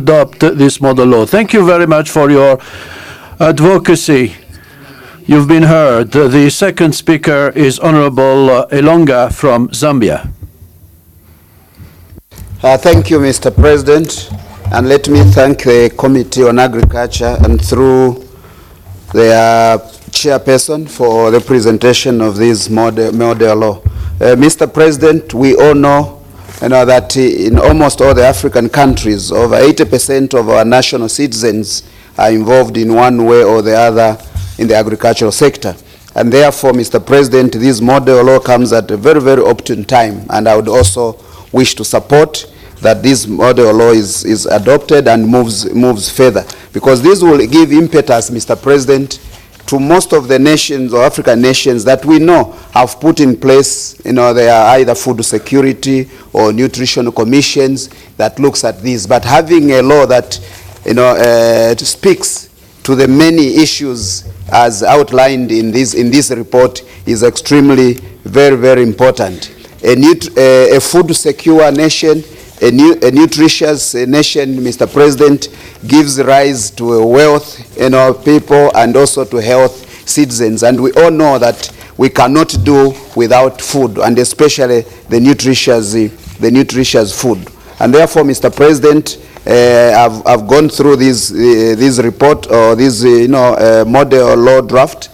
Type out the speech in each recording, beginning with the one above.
adopt this model law. Thank you very much for your advocacy. You've been heard. The second speaker is Honorable Elonga from Zambia. Thank you, Mr. President. And let me thank the Committee on Agriculture and through their chairperson for the presentation of this model law. Mr. President, we all know, that in almost all the African countries, over 80% of our national citizens are involved in one way or the other in the agricultural sector. And therefore, Mr. President, this model law comes at a very, very opportune time. And I would also wish to support that this model law is adopted and moves further. Because this will give impetus, Mr. President, to most of the nations or African nations that we know have put in place, they are either food security or nutrition commissions that looks at this. But having a law that, speaks to the many issues as outlined in this report is extremely very, very important. A food secure nation, a nutritious nation, Mr. President, gives rise to a wealth, people and also to health citizens. And we all know that we cannot do without food, and especially the nutritious food. And therefore, Mr. President, I've gone through this report or this model law draft.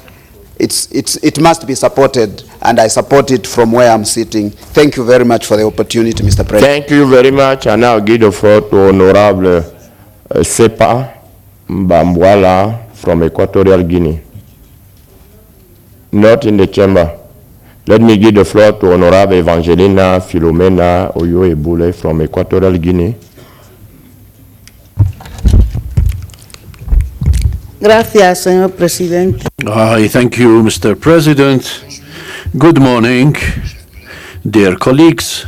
It must be supported, and I support it from where I'm sitting. Thank you very much for the opportunity, Mr. President. Thank you very much. I now give the floor to Honorable Sepa Mbambwala from Equatorial Guinea. Not in the chamber. Let me give the floor to Honorable Evangelina Filomena Oyo-Ebule from Equatorial Guinea. Gracias, señor presidente. Thank you, Mr. President. Good morning, dear colleagues.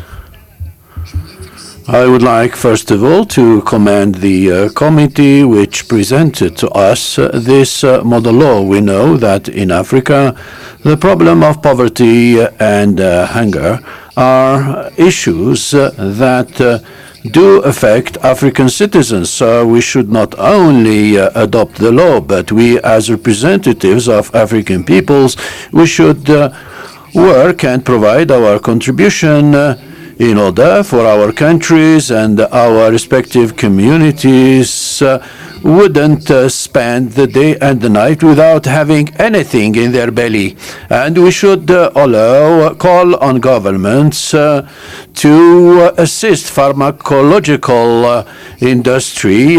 I would like, first of all, to commend the committee which presented to us this model law. We know that in Africa, the problem of poverty and hunger are issues that do affect African citizens. So we should not only adopt the law, but we as representatives of African peoples, we should work and provide our contribution in order for our countries and our respective communities wouldn't spend the day and the night without having anything in their belly. And we should call on governments to assist pharmacological industry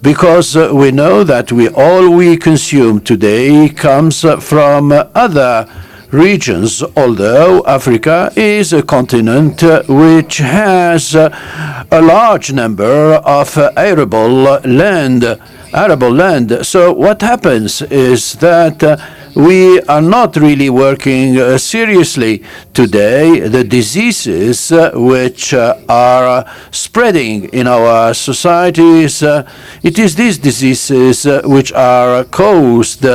because we know that all we consume today comes from other regions, although Africa is a continent which has a large number of arable land. So what happens is that we are not really working seriously today. The diseases which are spreading in our societies, it is these diseases which are caused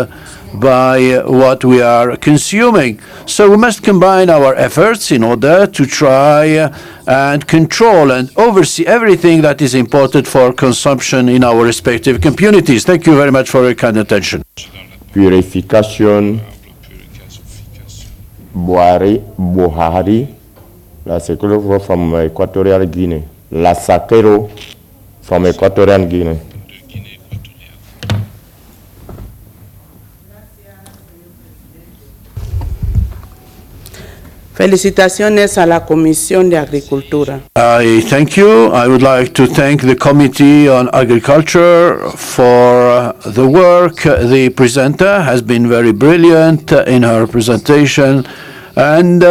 by what we are consuming. So we must combine our efforts in order to try and control and oversee everything that is important for consumption in our respective communities. Thank you very much for your kind attention. Purification Buhari, la Secretary from Equatorial Guinea. La Sakero from Equatorial Guinea. Felicitaciones a la Comisión de Agricultura. I thank you. I would like to thank the Committee on Agriculture for the work. The presenter has been very brilliant in her presentation, and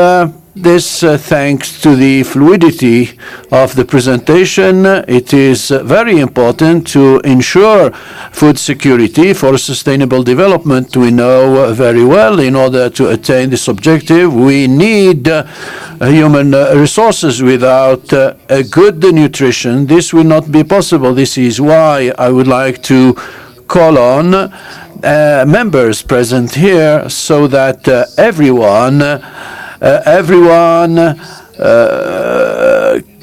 this thanks to the fluidity of the presentation. It is very important to ensure food security for sustainable development. We know very well in order to attain this objective, we need human resources. Without a good nutrition, this will not be possible. This is why I would like to call on members present here so that everyone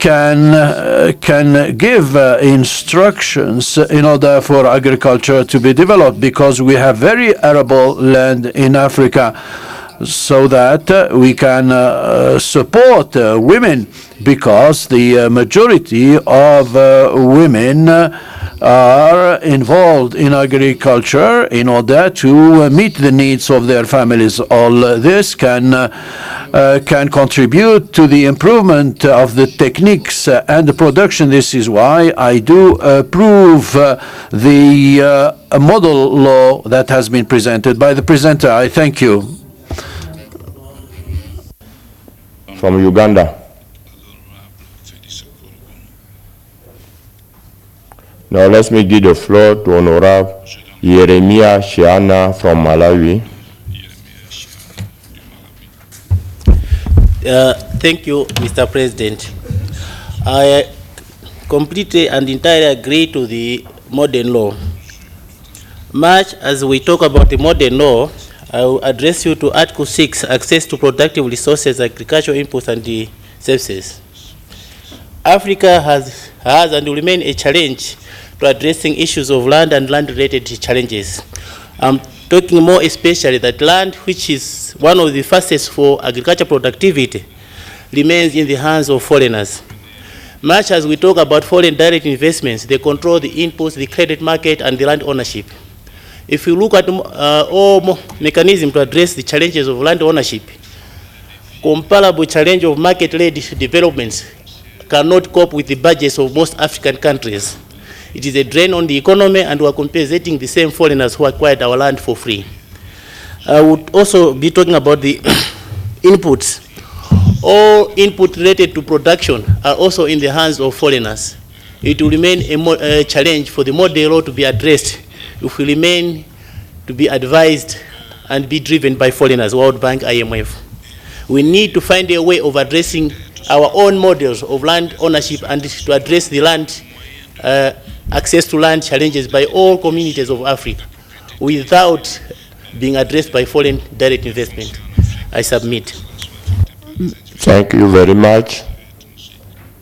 can give instructions in order for agriculture to be developed, because we have very arable land in Africa, so that we can support women, because the majority of women are involved in agriculture in order to meet the needs of their families. All this can contribute to the improvement of the techniques and the production. This is why I do approve the model law that has been presented by the presenter. I thank you. From Uganda. Now let me give the floor to Honorable Yeremia Shiana from Malawi. Thank you, Mr. President. I completely and entirely agree to the modern law. Much as we talk about the modern law, I will address you to Article 6, access to productive resources, agricultural inputs and the services. Africa has and will remain a challenge to addressing issues of land and land-related challenges. I'm talking more especially that land, which is one of the fastest for agricultural productivity, remains in the hands of foreigners. Much as we talk about foreign direct investments, they control the inputs, the credit market, and the land ownership. If you look at all mechanisms to address the challenges of land ownership, comparable challenge of market-led developments cannot cope with the budgets of most African countries. It is a drain on the economy, and we are compensating the same foreigners who acquired our land for free. I would also be talking about the inputs. All input related to production are also in the hands of foreigners. It will remain a challenge for the model law to be addressed if we remain to be advised and be driven by foreigners, World Bank, IMF. We need to find a way of addressing our own models of land ownership and to address the land access to land challenges by all communities of Africa without being addressed by foreign direct investment. I submit. Thank you very much.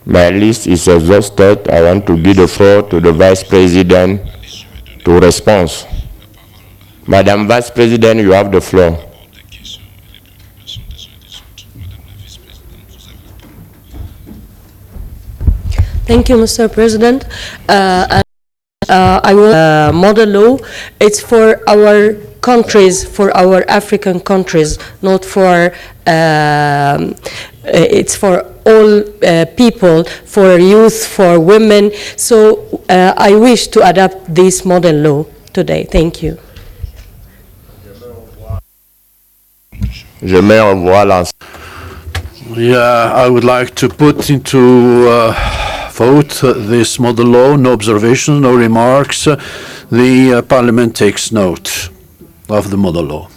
My list is exhausted. I want to give the floor to the Vice President to respond. Madam Vice President, you have the floor. Thank you, Mr. President. I will model law. It's for our countries, for our African countries, not for. It's for all people, for youth, for women. So I wish to adopt this model law today. Thank you. Yeah, I would like to put into vote this model law. No observations, no remarks. The Parliament takes note of the model law.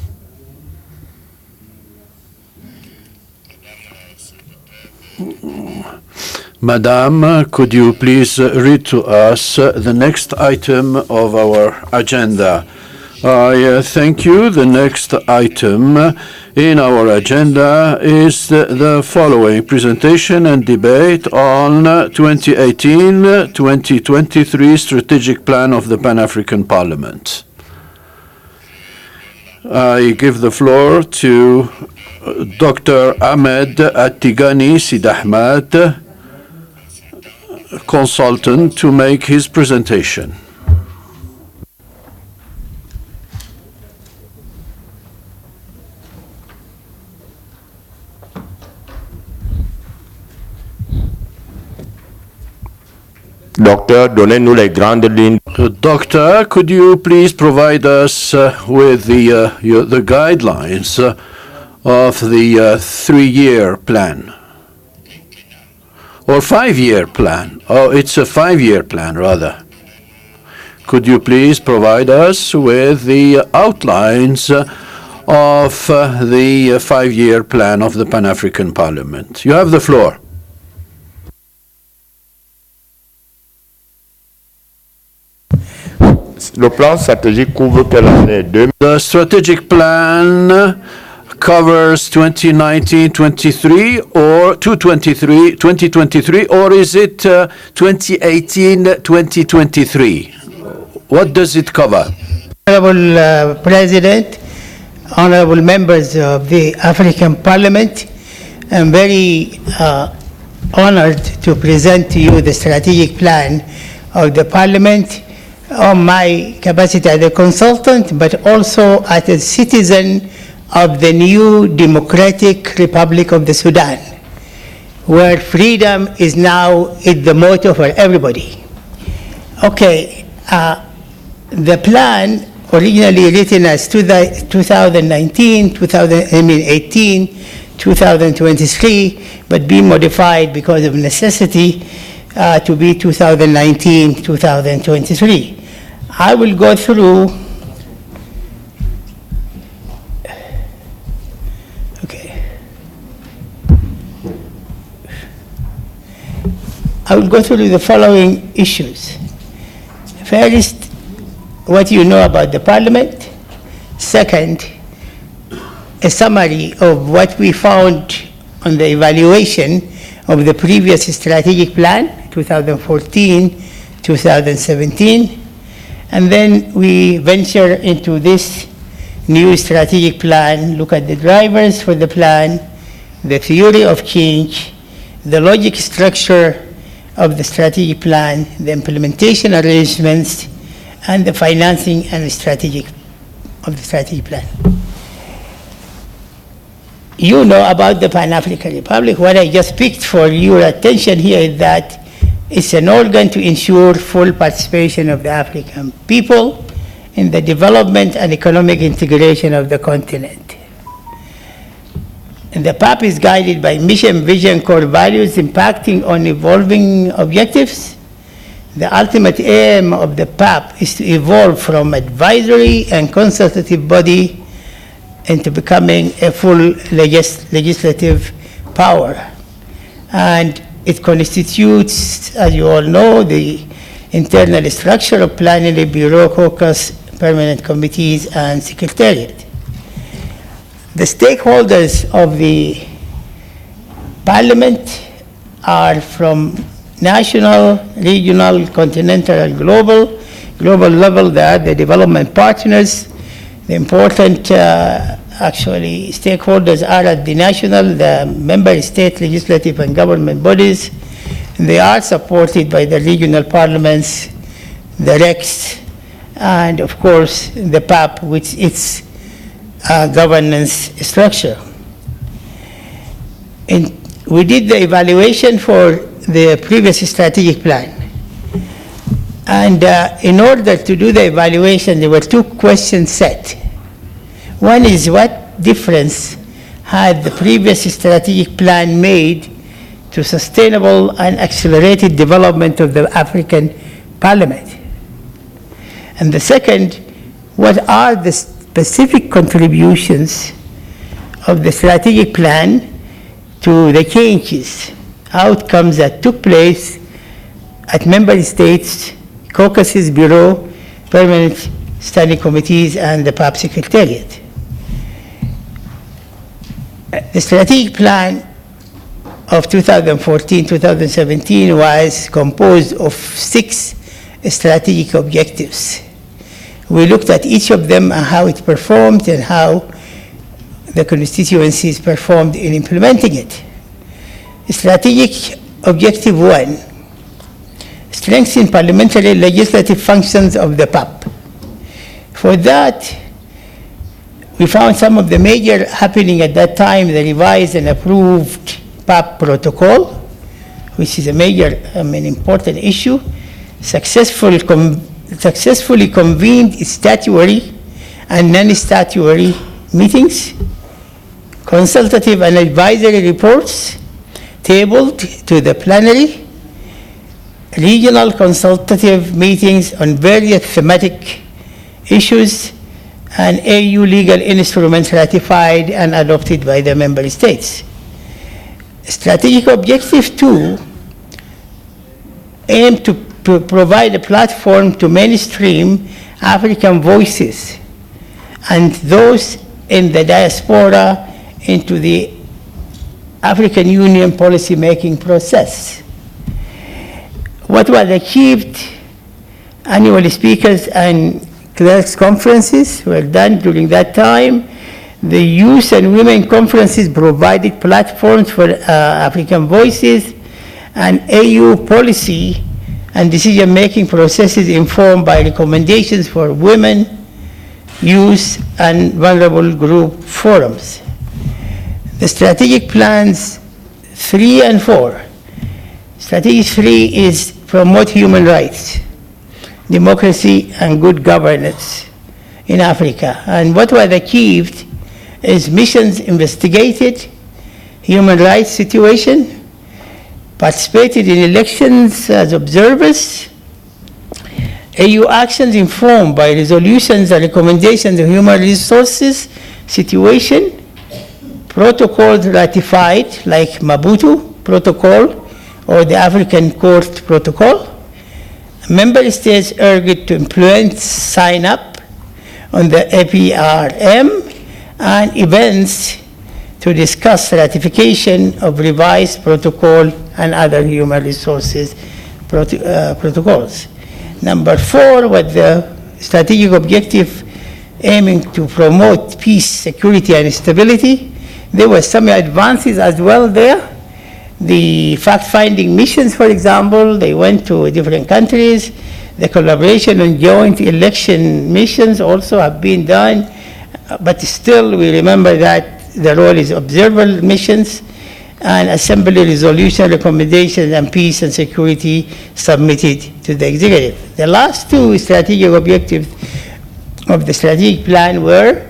Madam, could you please read to us the next item of our agenda? I thank you. The next item in our agenda is the following: presentation and debate on 2018-2023 strategic plan of the Pan-African Parliament. I give the floor to Dr. Ahmed Attigani Sid Ahmed, consultant, to make his presentation. Docteur, donnez-nous les grandes lignes. Doctor, could you please provide us with the guidelines of the 3-year plan? Or 5-year plan? Oh, it's a 5-year plan, rather. Could you please provide us with the outlines of the 5-year plan of the Pan-African Parliament? You have the floor. Le plan stratégique couvre quelle année? The strategic plan covers 2019-23 or 2023, or is it 2018-2023? What does it cover? Honorable President, honorable members of the African Parliament, I'm very honored to present to you the strategic plan of the Parliament on my capacity as a consultant, but also as a citizen of the new Democratic Republic of the Sudan, where freedom is now the motto for everybody. Okay, the plan originally written as 2019, 2018, 2023, but being modified because of necessity to be 2019, 2023. I will go through, I will go through the following issues. First, what you know about the Parliament. Second, a summary of what we found on the evaluation of the previous strategic plan, 2014-2017. And then we venture into this new strategic plan, look at the drivers for the plan, the theory of change, the logic structure of the strategic plan, the implementation arrangements, and the financing and strategic of the strategic plan. You know about the Pan-African Republic. What I just picked for your attention here is that it's an organ to ensure full participation of the African people in the development and economic integration of the continent. And the PAP is guided by mission, vision, core values impacting on evolving objectives. The ultimate aim of the PAP is to evolve from advisory and consultative body into becoming a full legislative power. And it constitutes, as you all know, the internal structure of Plenary, Bureau, Caucus, Permanent Committees, and Secretariat. The stakeholders of the Parliament are from national, regional, continental, and global. Global level, they are the development partners. The important actually stakeholders are at the national, the member state legislative and government bodies. They are supported by the regional parliaments, the RECs, and of course the PAP, which its governance structure. We did the evaluation for the previous strategic plan. And in order to do the evaluation, there were two questions set. One is, what difference had the previous strategic plan made to sustainable and accelerated development of the African Parliament? And the second, what are the specific contributions of the strategic plan to the changes, outcomes that took place at member states, caucuses, bureau, permanent standing committees, and the PAP Secretariat. The strategic plan of 2014-2017 was composed of 6 strategic objectives. We looked at each of them and how it performed and how the constituencies performed in implementing it. Strategic Objective 1, strengthen parliamentary legislative functions of the PAP. For that, we found some of the major happening at that time, the revised and approved PAP protocol, which is a major, important issue, successfully convened statutory and non-statutory meetings, consultative and advisory reports tabled to the plenary, regional consultative meetings on various thematic issues, and AU legal instruments ratified and adopted by the member states. Strategic Objective 2 aimed to provide a platform to mainstream African voices and those in the diaspora into the African Union policy-making process. What was achieved, annual speakers and clerks conferences were done during that time. The youth and women conferences provided platforms for African voices, and AU policy and decision-making processes informed by recommendations for women, youth, and vulnerable group forums. The strategic plans 3 and 4. Strategy 3 is promote human rights, democracy, and good governance in Africa. And what was achieved is missions investigated human rights situation, participated in elections as observers, AU actions informed by resolutions and recommendations of human resources situation, protocols ratified like Maputo Protocol or the African Court Protocol. Member states urged to implement, sign up on the APRM, and events to discuss ratification of revised protocol and other human resources protocols. Number 4 was the strategic objective aiming to promote peace, security, and stability. There were some advances as well there. The fact-finding missions, for example, they went to different countries. The collaboration on joint election missions also have been done, but still we remember that the role is observer missions and assembly resolution recommendations and peace and security submitted to the executive. The last 2 strategic objectives of the strategic plan were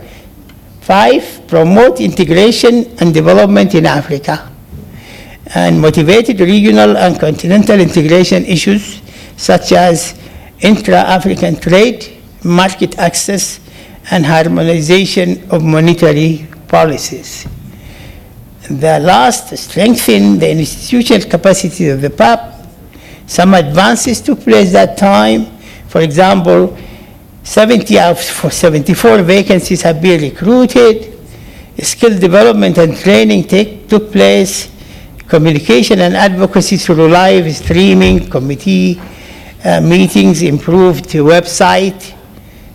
5, promote integration and development in Africa, and motivated regional and continental integration issues such as intra-African trade, market access, and harmonization of monetary policies. The last, strengthen the institutional capacity of the PAP. Some advances took place that time. For example, 70 out of 74 vacancies have been recruited. Skill development and training took place. Communication and advocacy through live streaming, committee meetings, improved website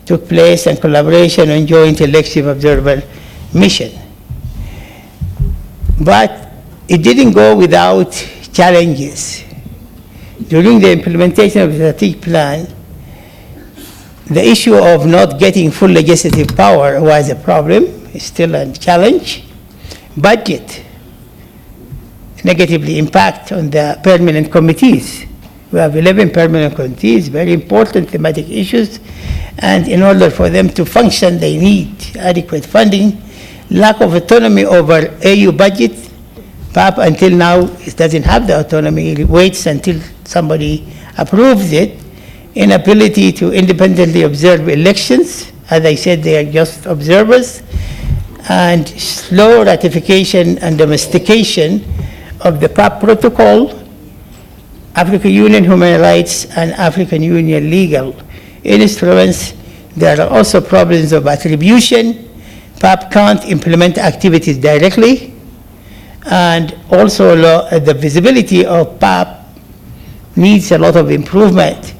took place, and collaboration on joint election observer mission. But it didn't go without challenges. During the implementation of the strategic plan, the issue of not getting full legislative power was a problem, it's still a challenge. Budget negatively impact on the permanent committees. We have 11 permanent committees, very important thematic issues, and in order for them to function, they need adequate funding. Lack of autonomy over AU budget. PAP until now it doesn't have the autonomy, it waits until somebody approves it. Inability to independently observe elections. As I said, they are just observers. And slow ratification and domestication of the PAP protocol, African Union human rights, and African Union legal instruments. There are also problems of attribution. PAP can't implement activities directly. And also the visibility of PAP needs a lot of improvement.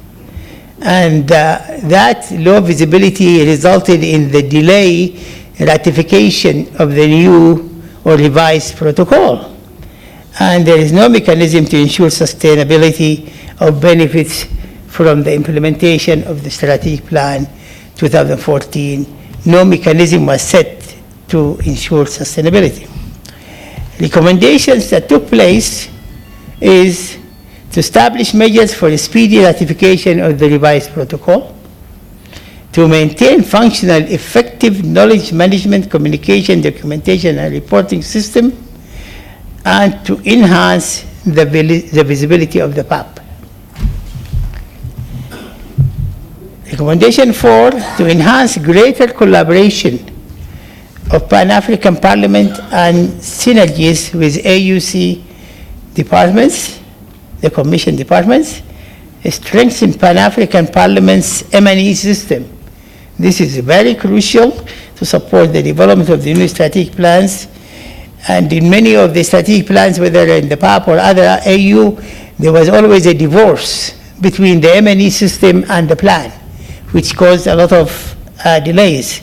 And that low visibility resulted in the delay ratification of the new or revised protocol. And there is no mechanism to ensure sustainability of benefits from the implementation of the strategic plan 2014. No mechanism was set to ensure sustainability. Recommendations that took place is to establish measures for speedy ratification of the revised protocol, to maintain functional, effective knowledge management, communication, documentation, and reporting system, and to enhance the visibility of the PAP. Recommendation 4, to enhance greater collaboration of Pan-African Parliament and synergies with AUC departments, the Commission departments, strengthen Pan-African Parliament's M&E system. This is very crucial to support the development of the new strategic plans And in many of the strategic plans, whether in the PAP or other AU, there was always a divorce between the M&E system and the plan, which caused a lot of delays.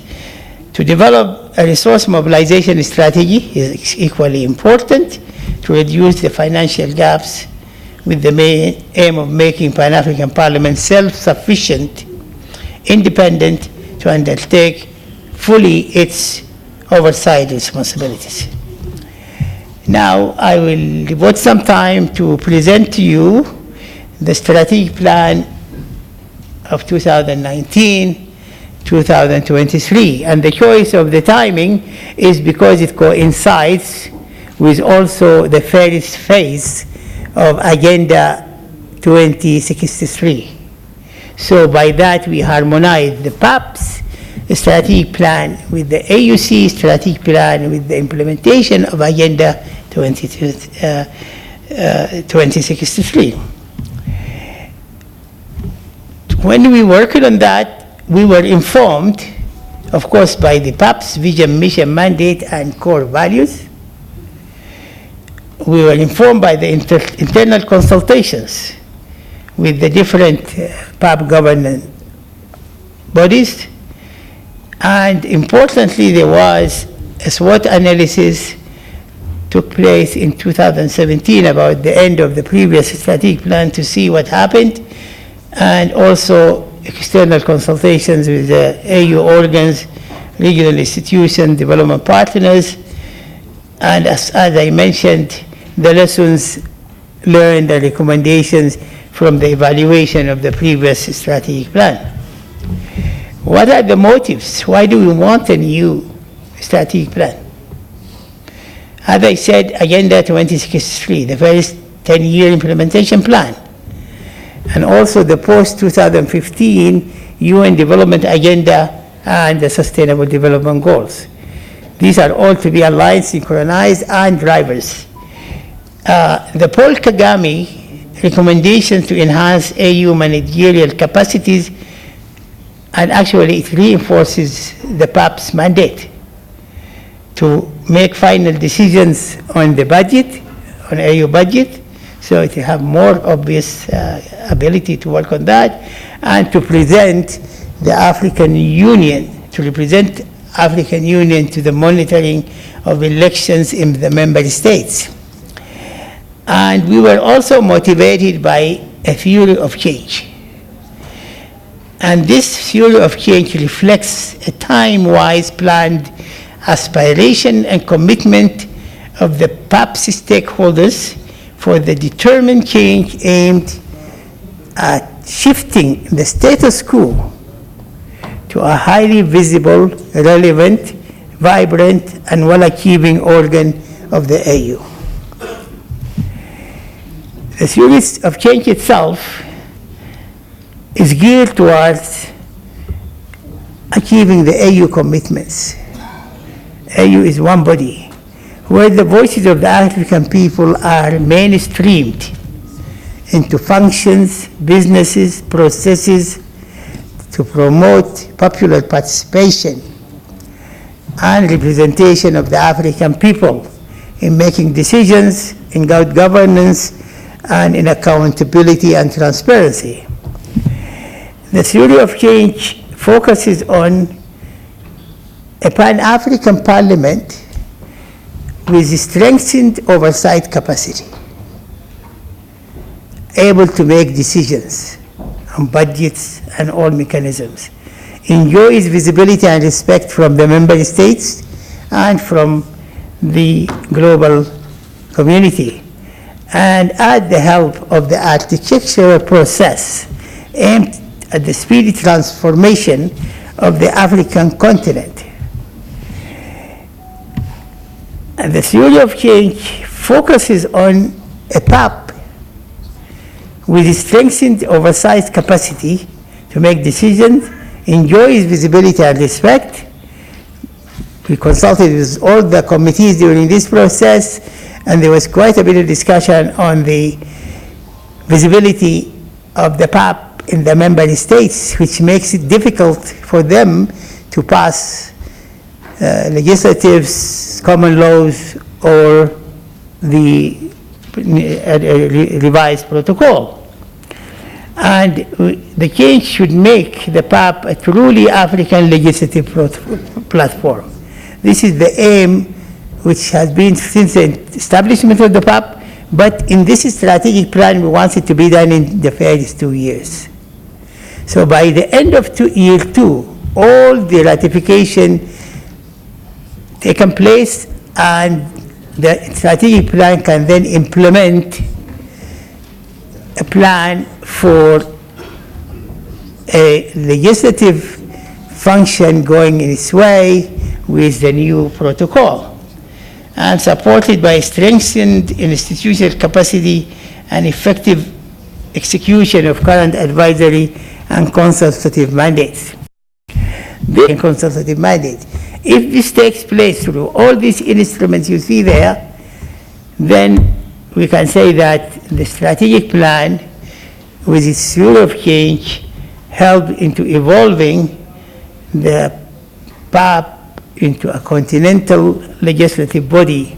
To develop a resource mobilization strategy is equally important to reduce the financial gaps with the main aim of making Pan-African Parliament self-sufficient, independent to undertake fully its oversight responsibilities. Now, I will devote some time to present to you the strategic plan of 2019-2023. And the choice of the timing is because it coincides with also the first phase of Agenda 2063. So by that, we harmonize the PAP's strategic plan with the AUC strategic plan with the implementation of Agenda 2063. When we worked on that, we were informed, of course, by the PAP's vision, mission, mandate, and core values. We were informed by the internal consultations with the different PAP governance bodies. And importantly, there was a SWOT analysis took place in 2017 about the end of the previous strategic plan to see what happened, and also external consultations with the AU organs, regional institutions, development partners, and as I mentioned, the lessons learned and recommendations from the evaluation of the previous strategic plan. What are the motives? Why do we want a new strategic plan? As I said, Agenda 2063, the first 10-year implementation plan, and also the post-2015 UN Development Agenda and the Sustainable Development Goals. These are all to be aligned, synchronized, and drivers. The Paul Kagame recommendations to enhance AU managerial capacities, and actually it reinforces the PAP's mandate to make final decisions on the budget, on AU budget, so it will have more obvious ability to work on that, and to present the African Union, to represent African Union to the monitoring of elections in the member states. And we were also motivated by a theory of change. And this theory of change reflects a time-wise planned aspiration and commitment of the PAP's stakeholders for the determined change aimed at shifting the status quo to a highly visible, relevant, vibrant, and well-achieving organ of the AU. The theory of change itself is geared towards achieving the AU commitments. AU is one body, where the voices of the African people are mainstreamed into functions, businesses, processes to promote popular participation and representation of the African people in making decisions, in good governance, and in accountability and transparency. The theory of change focuses on a Pan-African Parliament with strengthened oversight capacity, able to make decisions on budgets and all mechanisms, enjoys visibility and respect from the member states and from the global community, and at the help of the architectural process aimed at the speedy transformation of the African continent. And the theory of change focuses on a PAP with strengthened oversight capacity to make decisions, enjoys visibility and respect. We consulted with all the committees during this process, and there was quite a bit of discussion on the visibility of the PAP in the member states, which makes it difficult for them to pass legislatives, common laws, or the revised protocol. And the change should make the PAP a truly African legislative platform. This is the aim which has been since the establishment of the PAP, but in this strategic plan, we want it to be done in the first 2 years. So by the end of year 2, all the ratification taken place, and the strategic plan can then implement a plan for a legislative function going in its way with the new protocol, and supported by strengthened institutional capacity and effective execution of current advisory and consultative mandates. If this takes place through all these instruments you see there, then we can say that the strategic plan, with its theory of change, helped into evolving the PAP into a continental legislative body,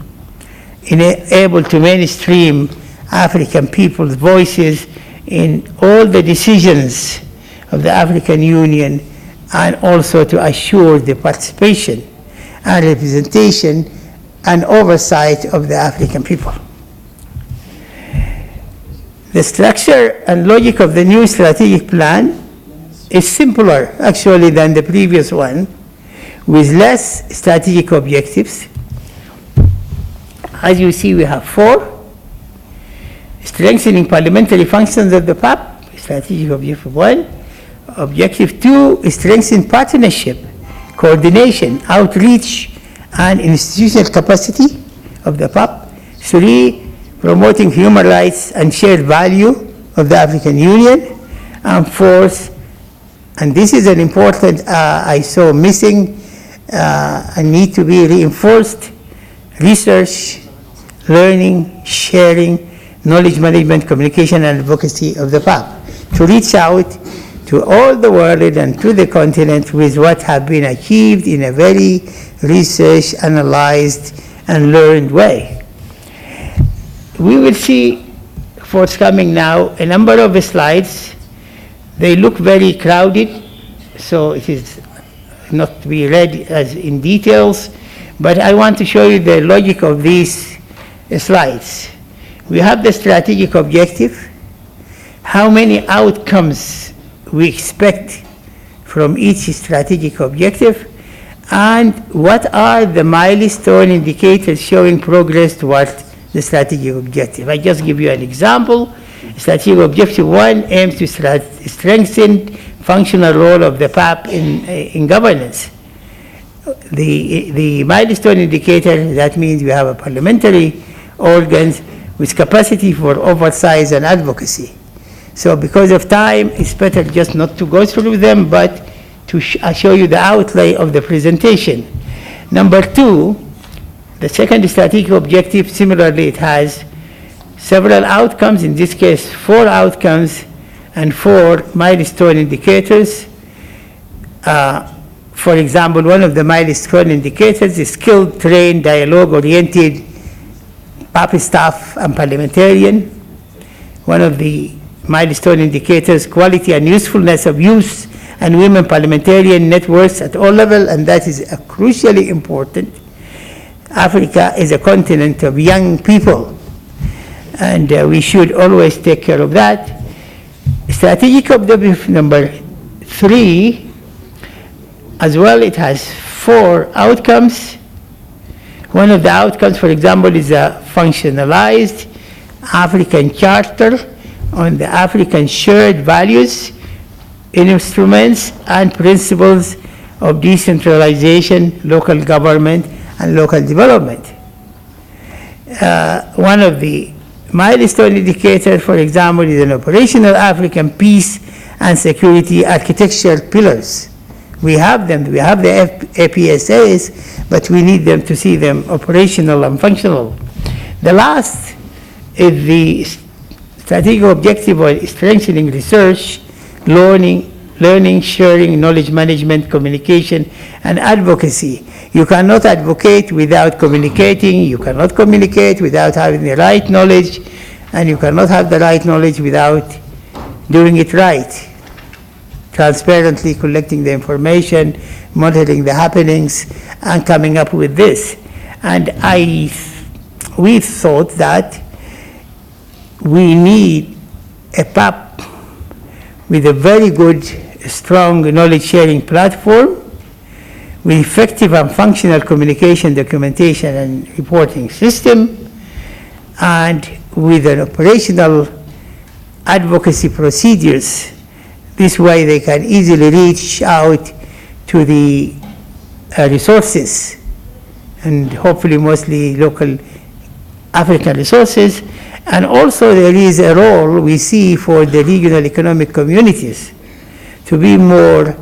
able to mainstream African people's voices in all the decisions of the African Union, and also to assure the participation and representation and oversight of the African people. The structure and logic of the new strategic plan is simpler, actually, than the previous one, with less strategic objectives. As you see, we have 4. Strengthening parliamentary functions of the PAP, strategic objective 1. Objective 2 is strengthen partnership, coordination, outreach, and institutional capacity of the PAP. 3, promoting human rights and shared value of the African Union. And 4th, and this is an important, I saw missing and need to be reinforced, research, learning, sharing, knowledge management, communication, and advocacy of the PAP, to reach out to all the world and to the continent with what have been achieved in a very researched, analyzed, and learned way. We will see forthcoming now a number of slides. They look very crowded, so it is not to be read as in details, but I want to show you the logic of these slides. We have the strategic objective, how many outcomes we expect from each strategic objective, and what are the milestone indicators showing progress towards the strategic objective. I just give you an example. Strategic objective 1 aims to strengthen functional role of the PAP in governance. The milestone indicator, that means we have a parliamentary organs with capacity for oversight and advocacy. So because of time, it's better just not to go through them, but to show you the outlay of the presentation. Number 2, the second strategic objective, similarly, it has several outcomes, in this case 4 outcomes and 4 milestone indicators. For example, one of the milestone indicators is skilled, trained, dialogue-oriented PAP staff and parliamentarian. One of the milestone indicators, quality and usefulness of youth and women parliamentarian networks at all levels, and that is crucially important. Africa is a continent of young people, and we should always take care of that. Strategic objective number 3, as well, it has 4 outcomes. One of the outcomes, for example, is a functionalized African Charter on the African shared values, instruments, and principles of decentralization, local government, and local development. One of the milestone indicators, for example, is an operational African peace and security architectural pillars. We have them, we have the APSAs, but we need them to see them operational and functional. The last is the strategic objective of strengthening research, learning, learning, sharing, knowledge management, communication, and advocacy. You cannot advocate without communicating, you cannot communicate without having the right knowledge, and you cannot have the right knowledge without doing it right. Transparently collecting the information, monitoring the happenings, and coming up with this. And we thought that we need a PAP with a very good, strong knowledge-sharing platform, with effective and functional communication, documentation, and reporting system, and with an operational advocacy procedures. This way they can easily reach out to the resources, and hopefully mostly local African resources. And also there is a role we see for the regional economic communities to be more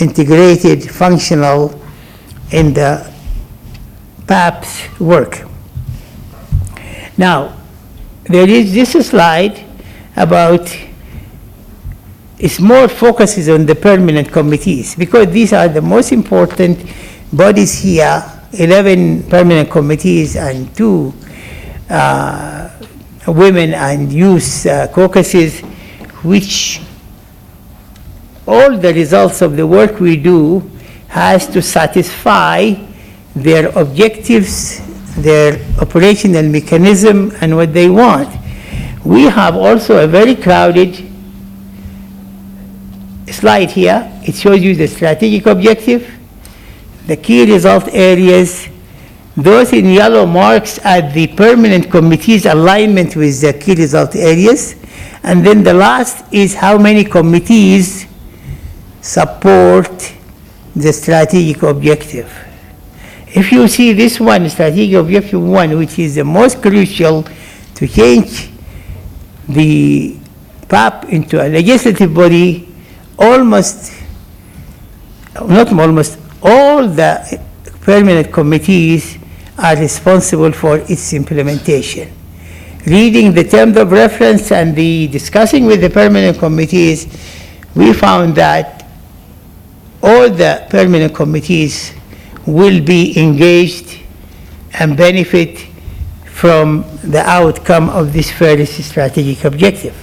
integrated, functional in the PAP's work. Now, there is this slide about, it's more focuses on the permanent committees, because these are the most important bodies here, 11 permanent committees and 2 women and youth caucuses, which all the results of the work we do has to satisfy their objectives, their operational mechanism, and what they want. We have also a very crowded slide here. It shows you the strategic objective, the key result areas. Those in yellow marks are the permanent committees' alignment with the key result areas. And then the last is how many committees support the strategic objective. If you see this one, strategic objective 1, which is the most crucial to change the PAP into a legislative body, all the permanent committees are responsible for its implementation. Reading the terms of reference and discussing with the permanent committees, we found that all the permanent committees will be engaged and benefit from the outcome of this first strategic objective.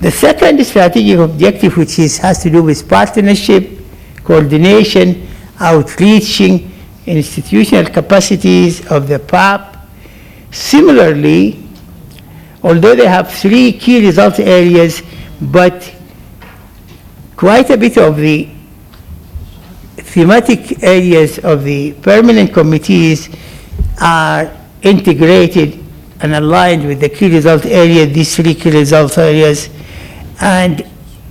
The second strategic objective, which has to do with partnership, coordination, outreaching, institutional capacities of the PAP. Similarly, although they have 3 key result areas, but quite a bit of the thematic areas of the permanent committees are integrated and aligned with the key result area, these 3 key result areas. And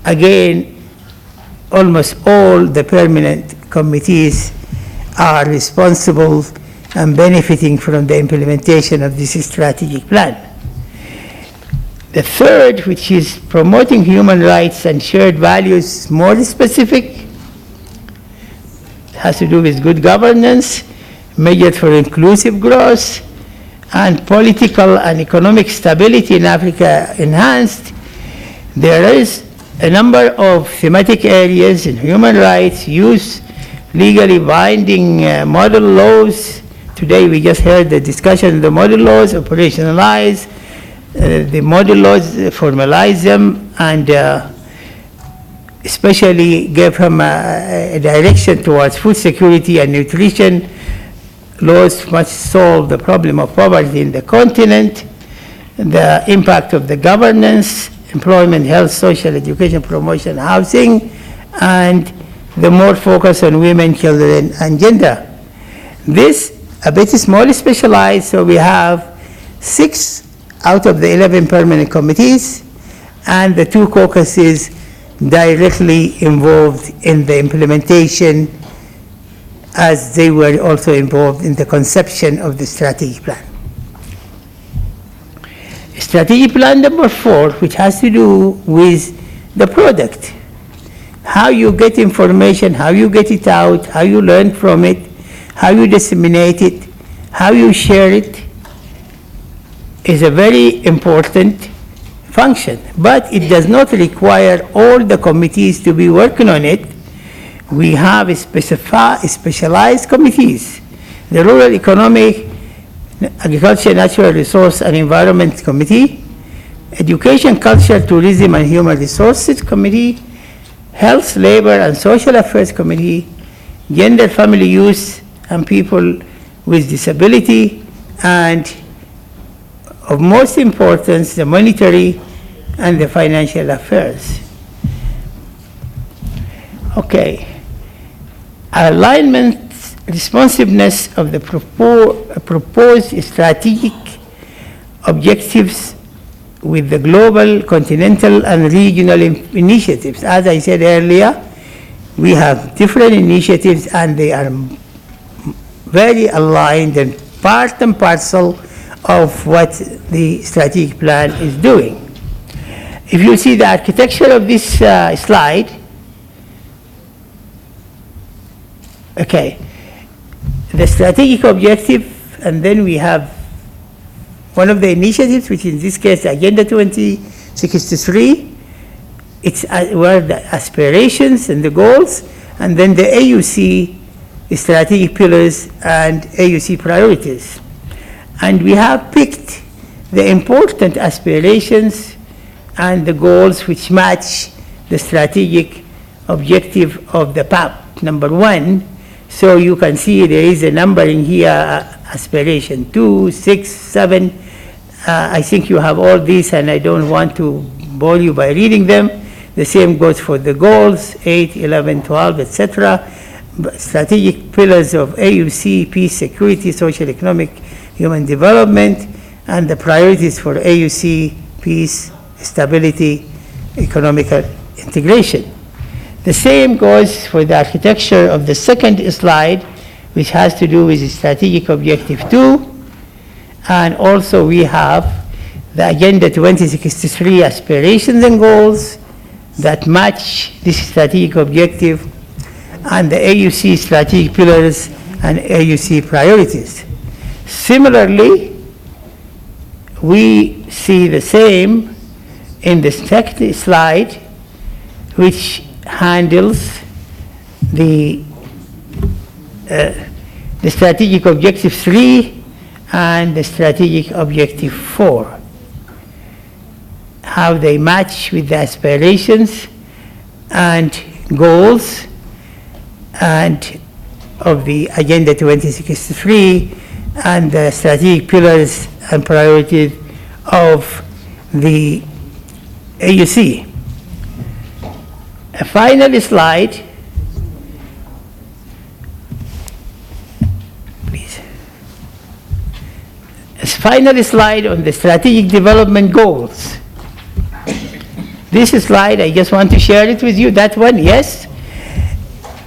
again, almost all the permanent committees are responsible and benefiting from the implementation of this strategic plan. The third, which is promoting human rights and shared values, more specific, has to do with good governance, measures for inclusive growth, and political and economic stability in Africa enhanced. There is a number of thematic areas in human rights, youth, legally binding model laws. Today we just heard the discussion of the model laws, operationalize the model laws, formalize them, and especially give them a direction towards food security and nutrition. Laws must solve the problem of poverty in the continent, the impact of the governance, employment, health, social, education, promotion, housing, and the more focus on women, children, and gender. This a bit small specialized, so we have 6 out of the 11 permanent committees, and the 2 caucuses directly involved in the implementation, as they were also involved in the conception of the strategic plan. Strategic plan number 4, which has to do with the product. How you get information, how you get it out, how you learn from it, how you disseminate it, how you share it, is a very important function, but it does not require all the committees to be working on it. We have specialized committees. The Rural Economic, Agriculture, Natural Resource and Environment Committee, Education, Culture, Tourism and Human Resources Committee, Health, Labor and Social Affairs Committee, Gender, Family, Youth and People with Disability, and of most importance, the Monetary and the Financial Affairs. Okay. Alignment, responsiveness of the proposed strategic objectives with the global, continental, and regional initiatives. As I said earlier, we have different initiatives and they are very aligned and part and parcel of what the strategic plan is doing. If you see the architecture of this slide, okay, the strategic objective, and then we have one of the initiatives, which in this case, Agenda 2063, it's where the aspirations and the goals, and then the AUC strategic pillars and AUC priorities. And we have picked the important aspirations and the goals which match the strategic objective of the PAP, number 1. So you can see there is a number in here, aspiration 2, 6, 7. I think you have all these and I don't want to bore you by reading them. The same goes for the goals, 8, 11, 12, etc. Strategic pillars of AUC, peace, security, social, economic, human development, and the priorities for AUC, peace, stability, economic integration. The same goes for the architecture of the second slide, which has to do with the strategic objective 2. And also we have the Agenda 2063 aspirations and goals that match this strategic objective, and the AUC strategic pillars and AUC priorities. Similarly, we see the same in the second slide, which handles the strategic objective 3 and the strategic objective 4, how they match with the aspirations and goals and of the Agenda 2063 and the strategic pillars and priorities of the AUC. A final slide, please. A final slide on the strategic development goals. This slide, I just want to share it with you. That one, yes.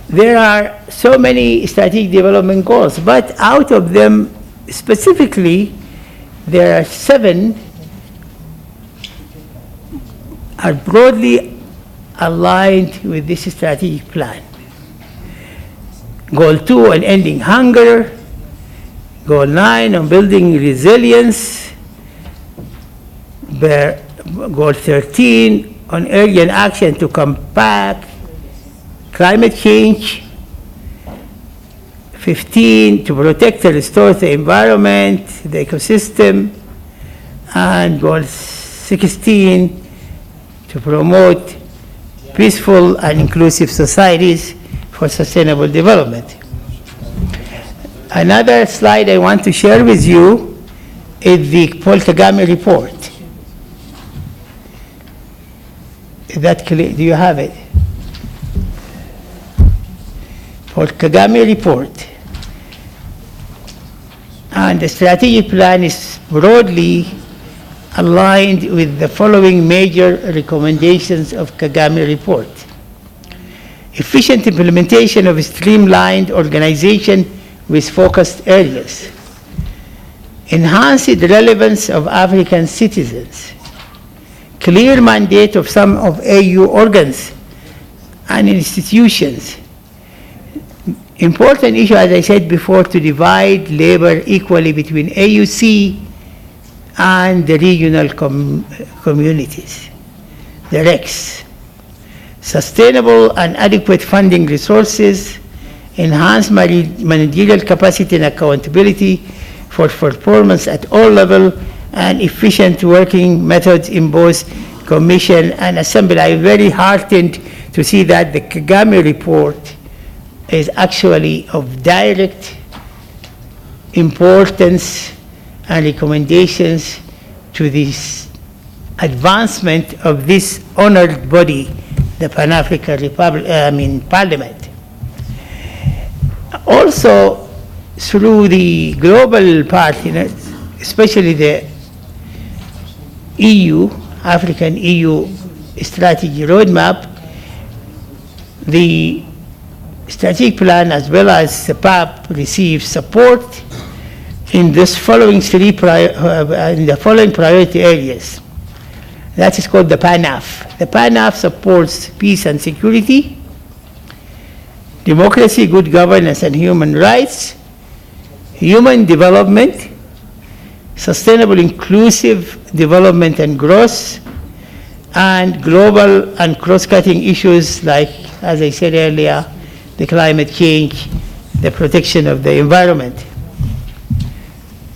There are so many strategic development goals, but out of them specifically, there are 7 are broadly aligned with this strategic plan. Goal 2 on ending hunger, Goal 9 on building resilience, Goal 13 on urgent action to combat climate change, 15 to protect and restore the environment, the ecosystem, and Goal 16 to promote peaceful and inclusive societies for sustainable development. Another slide I want to share with you is the Paul Kagame report. Is that clear? Do you have it? Paul Kagame report. And the strategic plan is broadly aligned with the following major recommendations of Kagame report. Efficient implementation of a streamlined organization with focused areas. Enhanced relevance of African citizens. Clear mandate of some of AU organs and institutions. Important issue, as I said before, to divide labor equally between AUC and the regional communities, the RECs. Sustainable and adequate funding resources, enhance managerial capacity and accountability for performance at all levels, and efficient working methods in both Commission and Assembly. I'm very heartened to see that the Kagame report is actually of direct importance and recommendations to this advancement of this honored body, the Pan-African Parliament. Also, through the global partners, especially the EU, African EU strategy roadmap, the strategic plan as well as the PAP receive support in the following priority areas. That is called the PANAF. The PANAF supports peace and security, democracy, good governance and human rights, human development, sustainable inclusive development and growth, and global and cross-cutting issues like, as I said earlier, the climate change, the protection of the environment.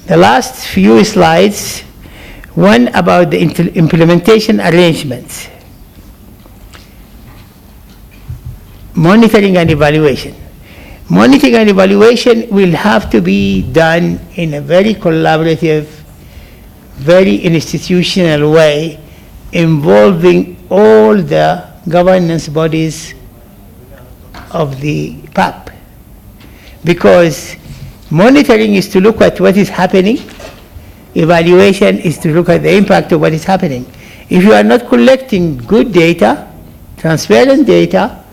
The last few slides, one about the implementation arrangements, monitoring and evaluation. Monitoring and evaluation will have to be done in a very collaborative, very institutional way, involving all the governance bodies of the PAP. Because monitoring is to look at what is happening, evaluation is to look at the impact of what is happening. If you are not collecting good data, transparent data,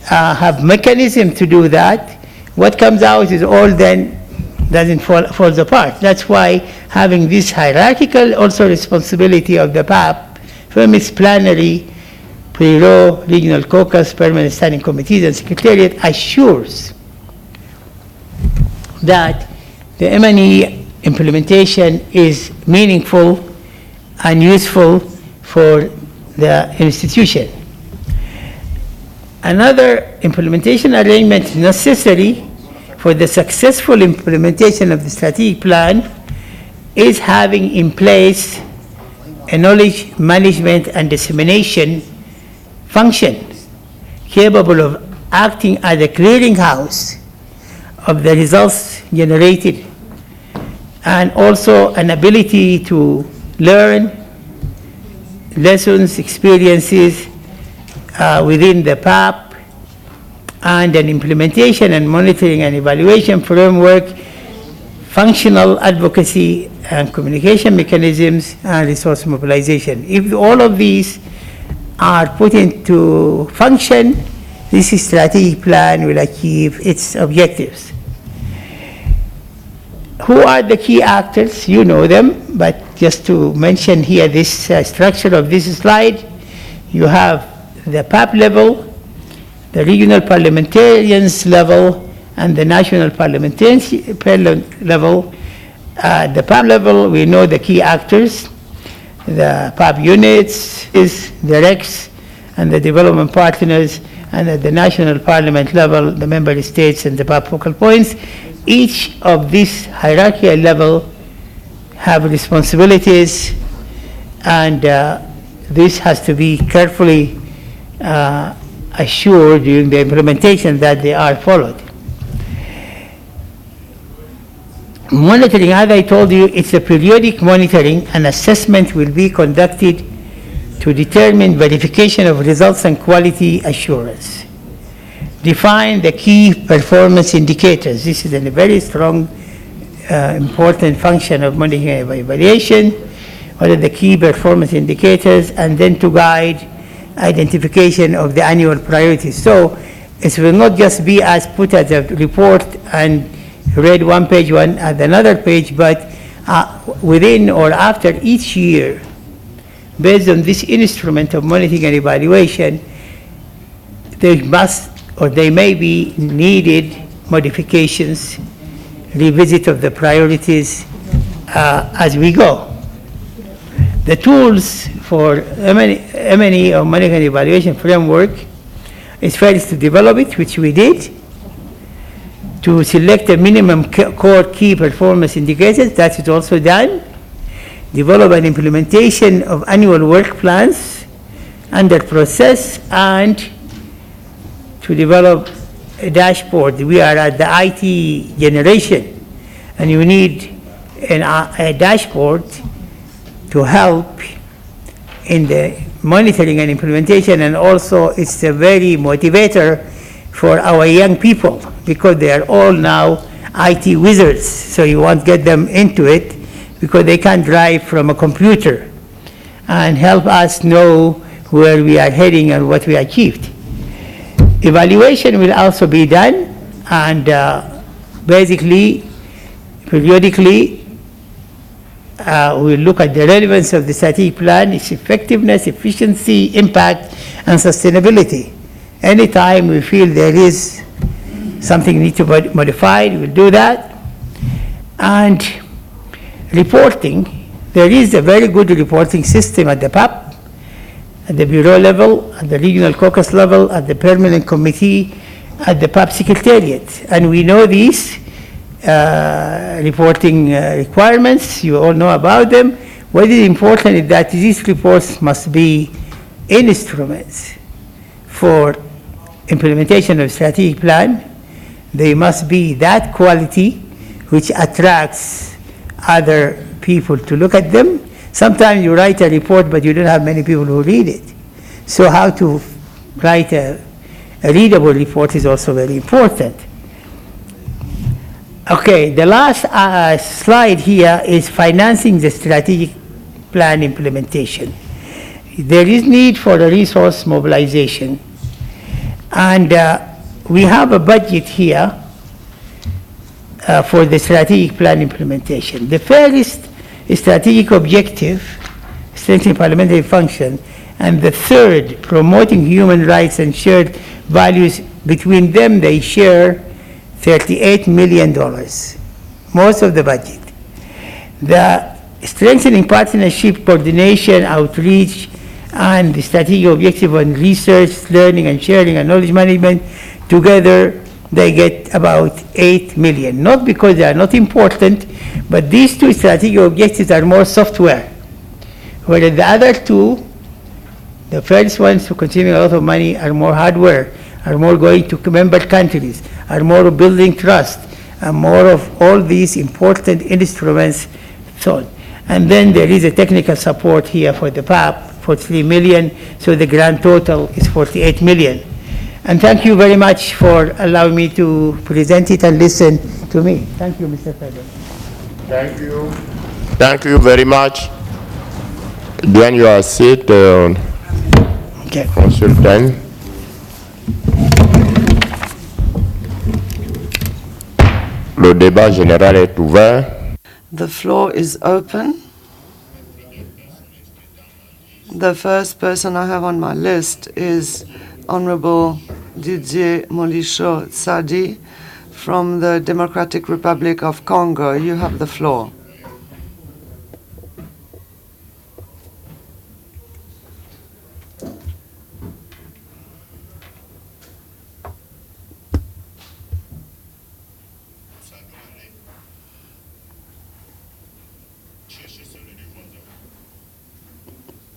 have mechanism to do that, what comes out is all then doesn't falls apart. That's why having this hierarchical also responsibility of the PAP from its plenary, Bureau, Regional Caucus, Permanent Standing Committees, and Secretariat assures that the M&E implementation is meaningful and useful for the institution. Another implementation arrangement necessary for the successful implementation of the strategic plan is having in place a knowledge management and dissemination function capable of acting as a clearinghouse of the results generated, and also an ability to learn lessons, experiences within the PAP, and an implementation and monitoring and evaluation framework, functional advocacy and communication mechanisms, and resource mobilization. If all of these are put into function, this strategic plan will achieve its objectives. Who are the key actors? You know them, but just to mention here this structure of this slide, you have the PAP level, the regional parliamentarians level, and the national parliamentarians level. The PAP level, we know the key actors, the PAP units, the RECs, and the development partners, and at the national parliament level, the member states and the PAP focal points. Each of these hierarchical level have responsibilities, and this has to be carefully assured during the implementation that they are followed. Monitoring, as I told you, it's a periodic monitoring, and assessment will be conducted to determine verification of results and quality assurance. Define the key performance indicators. This is a very strong, important function of monitoring and evaluation. What are the key performance indicators, and then to guide identification of the annual priorities. So it will not just be as put as a report and read one page, one at another page, but within or after each year, based on this instrument of monitoring and evaluation, there must or they may be needed modifications, revisit of the priorities as we go. The tools for M&E or management evaluation framework is first to develop it, which we did, to select a minimum core key performance indicators, that is also done, develop an implementation of annual work plans under process, and to develop a dashboard. We are at the IT generation, and you need a dashboard to help in the monitoring and implementation, and also it's a very motivator for our young people because they are all now IT wizards, so you want to get them into it because they can drive from a computer and help us know where we are heading and what we achieved. Evaluation will also be done, and basically, periodically, we'll look at the relevance of the strategic plan, its effectiveness, efficiency, impact, and sustainability. Anytime we feel there is something need to be modified, we'll do that. And reporting, there is a very good reporting system at the PAP, at the bureau level, at the regional caucus level, at the permanent committee, at the PAP secretariat. And we know these reporting requirements, you all know about them. What is important is that these reports must be instruments for implementation of strategic plan. They must be that quality which attracts other people to look at them. Sometimes you write a report, but you don't have many people who read it. So how to write a readable report is also very important. Okay, the last slide here is financing the strategic plan implementation. There is need for a resource mobilization. And we have a budget here for the strategic plan implementation. The first strategic objective, strengthening parliamentary function, and the third, promoting human rights and shared values, between them they share $38 million, most of the budget. The strengthening partnership, coordination, outreach, and the strategic objective on research, learning, and sharing, and knowledge management, together they get about $8 million. Not because they are not important, but these two strategic objectives are more software, whereas the other two, the first ones who consuming a lot of money, are more hardware, are more going to member countries, are more building trust, and more of all these important instruments. So, and then there is a technical support here for the PAP for $3 million, so the grand total is $48 million. And thank you very much for allowing me to present it and listen to me. Thank you, Mr. President. Thank you. Thank you very much. Then you are seated, Okay. consultant. Le débat général est ouvert. The floor is open. The first person I have on my list is Honorable Didier Molisho Tsadi from the Democratic Republic of Congo. You have the floor.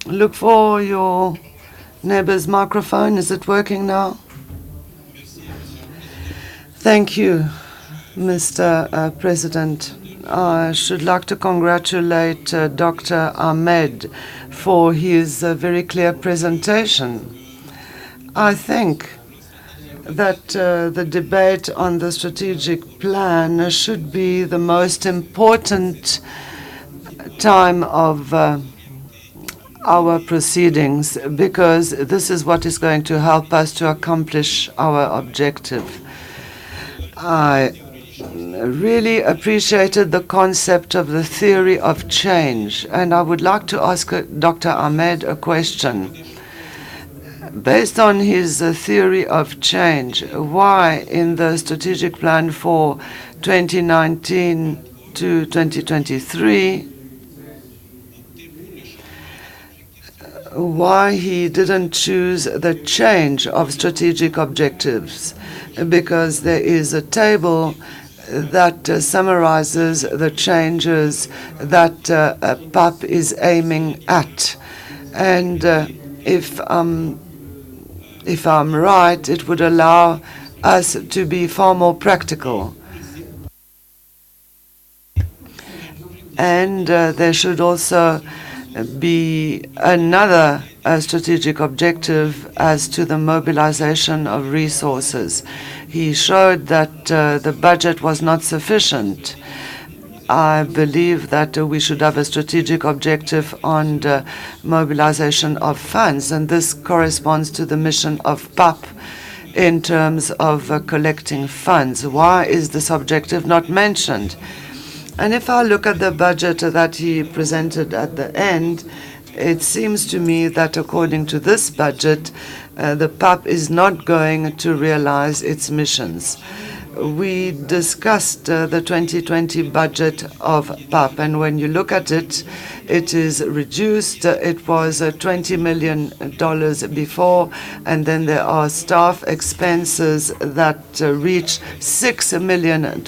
Look for your neighbor's microphone. Is it working now? Thank you, Mr. President. I should like to congratulate Dr. Ahmed for his very clear presentation. I think that the debate on the strategic plan should be the most important time of our proceedings, because this is what is going to help us to accomplish our objective. I really appreciated the concept of the theory of change, and I would like to ask Dr. Ahmed a question. Based on his theory of change, why in the strategic plan for 2019 to 2023 why he didn't choose the change of strategic objectives, because there is a table that summarizes the changes that PAP is aiming at. And if I'm right, it would allow us to be far more practical. And there should also be another strategic objective as to the mobilization of resources. He showed that the budget was not sufficient. I believe that we should have a strategic objective on the mobilization of funds, and this corresponds to the mission of PAP in terms of collecting funds. Why is this objective not mentioned? And if I look at the budget that he presented at the end, it seems to me that according to this budget, the PAP is not going to realize its missions. We discussed the 2020 budget of PAP, and when you look at it, it is reduced. It was $20 million before, and then there are staff expenses that reach $6 million.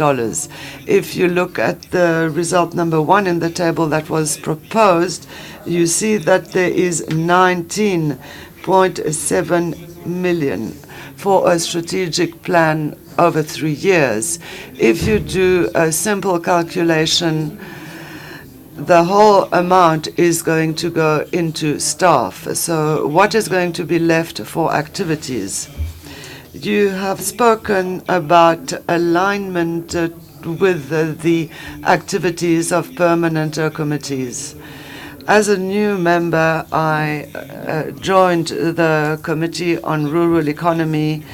If you look at the result number 1 in the table that was proposed, you see that there is 19.7 million for a strategic plan over 3 years. If you do a simple calculation, the whole amount is going to go into staff. So what is going to be left for activities? You have spoken about alignment with the activities of permanent committees. As a new member, I joined the Committee on Rural Economy,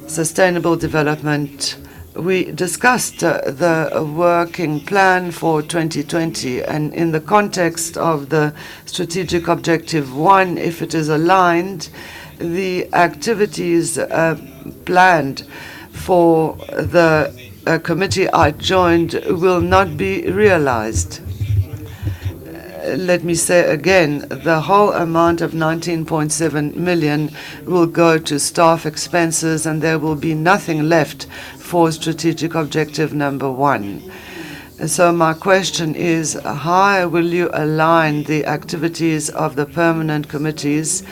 Sustainable Development. We discussed the working plan for 2020, and in the context of the strategic objective 1, if it is aligned, the activities planned for the committee I joined will not be realized. Let me say again, the whole amount of 19.7 million will go to staff expenses, and there will be nothing left for strategic objective number 1. And so my question is, how will you align the activities of the permanent committees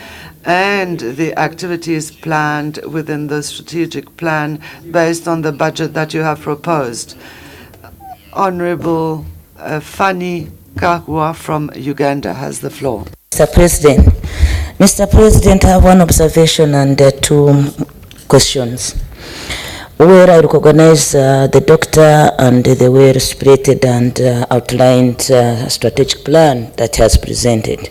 and the activities planned within the strategic plan based on the budget that you have proposed? Honorable Fanny Kahua from Uganda has the floor. Mr. President, I have one observation and 2 questions. Where I recognize the doctor and the well-spirited and outlined strategic plan that he has presented.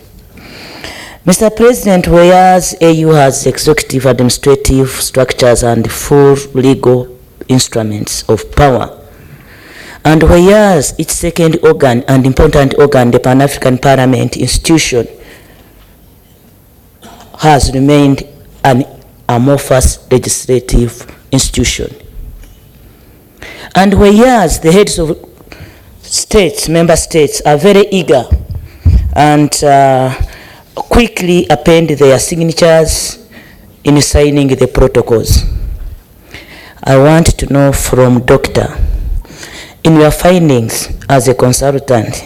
Mr. President, whereas AU has executive, administrative structures and full legal instruments of power, and whereas its second organ and important organ, the Pan-African Parliament institution, has remained an amorphous legislative institution. And whereas the heads of states, member states, are very eager and quickly append their signatures in signing the protocols, I want to know from Dr. in your findings as a consultant,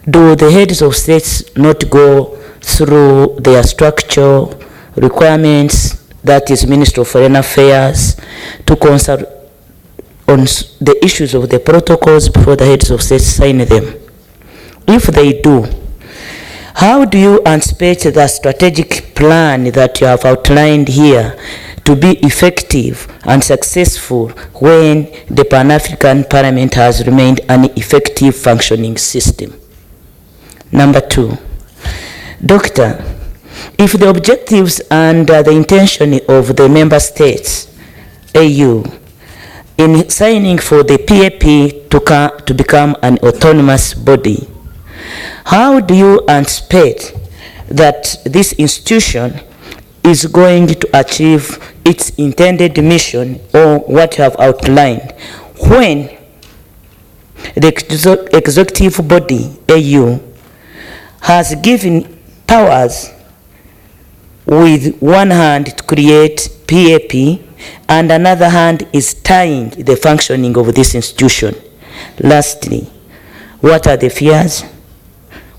do the heads of states not go through their structural requirements, that is Ministry of Foreign Affairs, to consult on the issues of the protocols before the heads of states sign them? If they do, how do you anticipate the strategic plan that you have outlined here to be effective and successful when the Pan-African Parliament has remained an effective functioning system? Number 2, Doctor, if the objectives and the intention of the member states, AU, in signing for the PAP to become an autonomous body, how do you anticipate that this institution is going to achieve its intended mission or what you have outlined when the executive body, AU, has given powers with one hand to create PAP and another hand is tying the functioning of this institution. Lastly, what are the fears?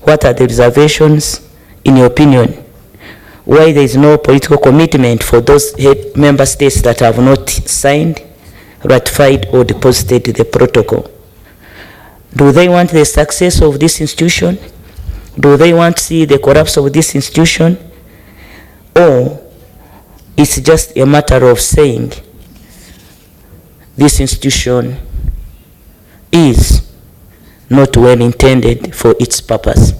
What are the reservations, in your opinion? Why there is no political commitment for those member states that have not signed, ratified, or deposited the protocol? Do they want the success of this institution? Do they want to see the collapse of this institution? Or it's just a matter of saying this institution is not well intended for its purpose?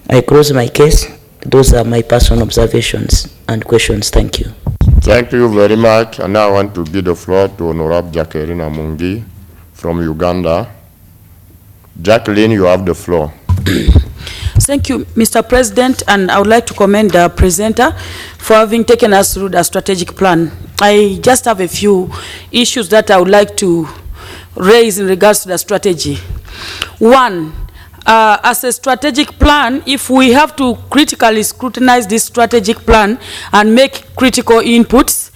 I close my case. Those are my personal observations and questions. Thank you. Thank you very much. And now I want to give the floor to Honorable Jacqueline Amungi from Uganda. Jacqueline, you have the floor. Thank you, Mr. President, and I would like to commend the presenter for having taken us through the strategic plan. I just have a few issues that I would like to raise in regards to the strategy. One, as a strategic plan, if we have to critically scrutinize this strategic plan and make critical inputs,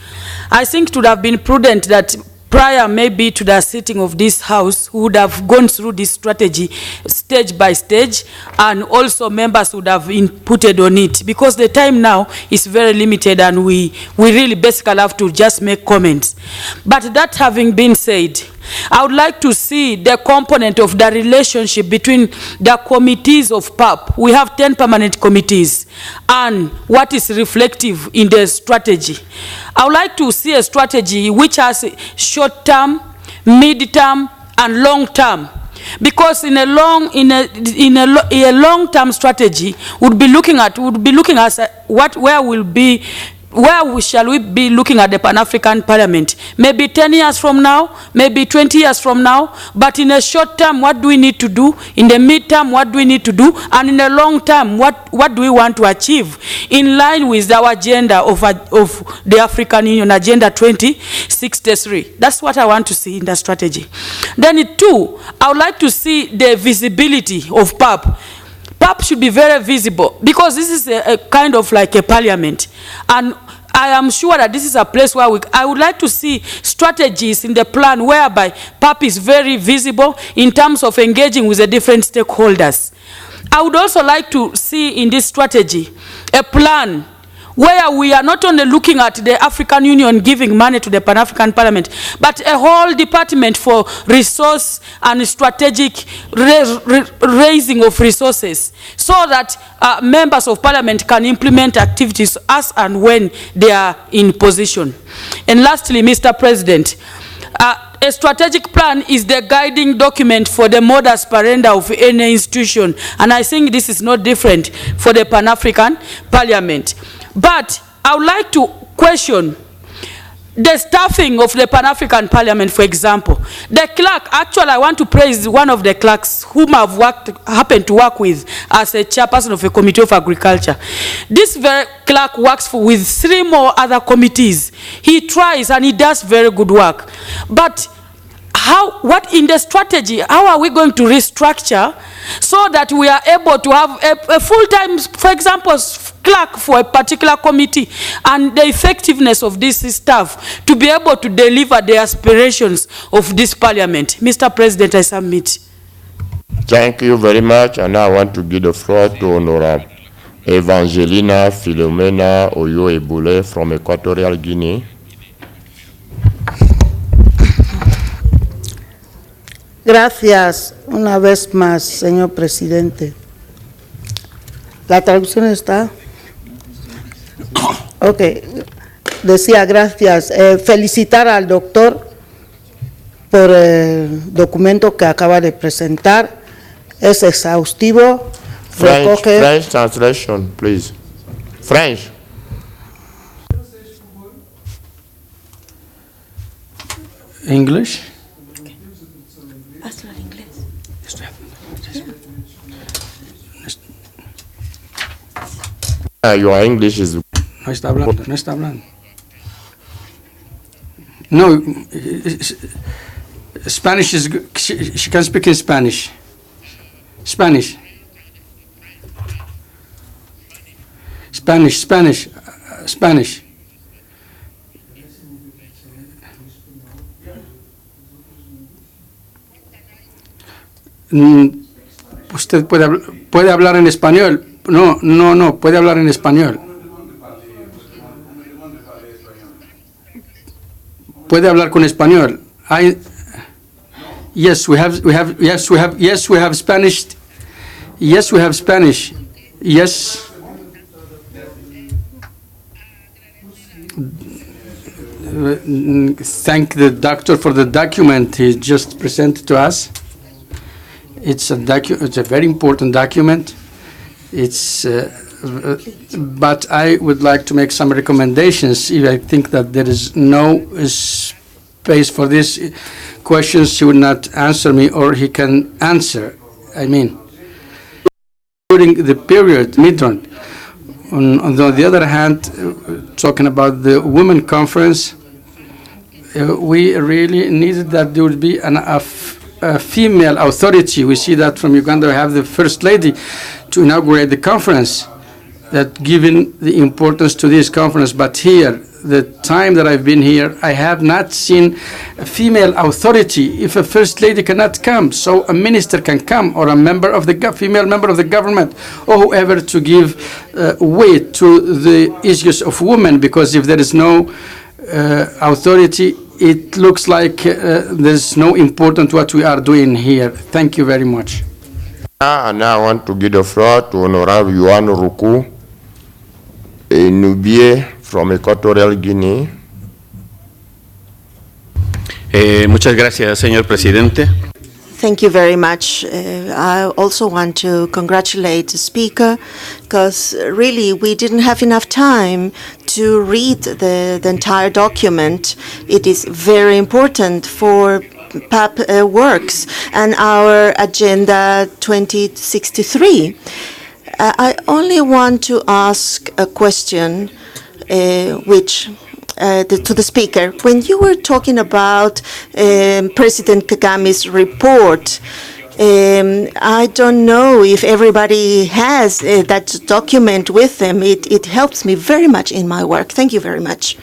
I think it would have been prudent that prior maybe to the sitting of this house, we would have gone through this strategy stage by stage, and also members would have inputted on it, because the time now is very limited and we really basically have to just make comments. But that having been said, I would like to see the component of the relationship between the committees of PAP. We have 10 permanent committees, and what is reflective in the strategy. I would like to see a strategy which has short-term, mid-term, and long-term. Because in a long-term strategy, would be looking at where shall we be looking at the Pan-African Parliament? Maybe 10 years from now, maybe 20 years from now, but in a short term, what do we need to do? In the mid-term, what do we need to do? And in the long term, what do we want to achieve? In line with our agenda of the African Union, Agenda 2063. That's what I want to see in the strategy. Then two, I would like to see the visibility of PAP. PAP should be very visible, because this is a kind of like a parliament, and I am sure that this is a place where I would like to see strategies in the plan whereby PAP is very visible in terms of engaging with the different stakeholders. I would also like to see in this strategy a plan where we are not only looking at the African Union giving money to the Pan-African Parliament, but a whole department for resource and strategic raising of resources, so that members of Parliament can implement activities as and when they are in position. And lastly, Mr. President, a strategic plan is the guiding document for the modus operandi of any institution, and I think this is not different for the Pan-African Parliament. But I would like to question the staffing of the Pan-African Parliament, for example. The clerk, actually I want to praise one of the clerks whom I've happened to work with as a chairperson of a committee of agriculture. This very clerk works with 3 more other committees. He tries and he does very good work. But what in the strategy, how are we going to restructure so that we are able to have a full-time, for example, clerk for a particular committee, and the effectiveness of this staff to be able to deliver the aspirations of this parliament? Mr. President, I submit. Thank you very much. And now I want to give the floor to Honorable Evangelina Filomena Oyo-Ebule from Equatorial Guinea. Gracias una vez más, señor presidente. ¿La traducción está? Ok. Decía gracias. Felicitar al doctor por el documento que acaba de presentar. Es exhaustivo. French translation, please. French. English? Your English is... No está hablando, no está hablando. No, Spanish is good. She can speak in Spanish. Spanish. Spanish. Usted puede hablar en español. No, puede hablar en español. Puede hablar con español. Yes, we have Spanish. Yes, we have Spanish. Yes. Thank the doctor for the document he just presented to us. It's a very important document. But I would like to make some recommendations. If I think that there is no space for these questions, he would not answer me, or he can answer. I mean, during the period midterm. On the other hand, talking about the women conference, we really needed that there would be a female authority. We see that from Uganda, we have the First Lady to inaugurate the conference, that given the importance to this conference. But here, the time that I've been here, I have not seen a female authority. If a First Lady cannot come, so a minister can come, or a member of the female member of the government, or whoever, to give weight to the issues of women. Because if there is no authority, it looks like there's no importance what we are doing here. Thank you very much. And now I want to give the floor to Honorable Yuan Ruku Nubie from Equatorial Guinea. Muchas gracias, señor presidente. Thank you very much. I also want to congratulate the speaker, because really we didn't have enough time to read the entire document. It is very important for PAP works and our Agenda 2063. I only want to ask a question to the speaker. When you were talking about President Kagame's report, I don't know if everybody has that document with them. It helps me very much in my work. Thank you very much.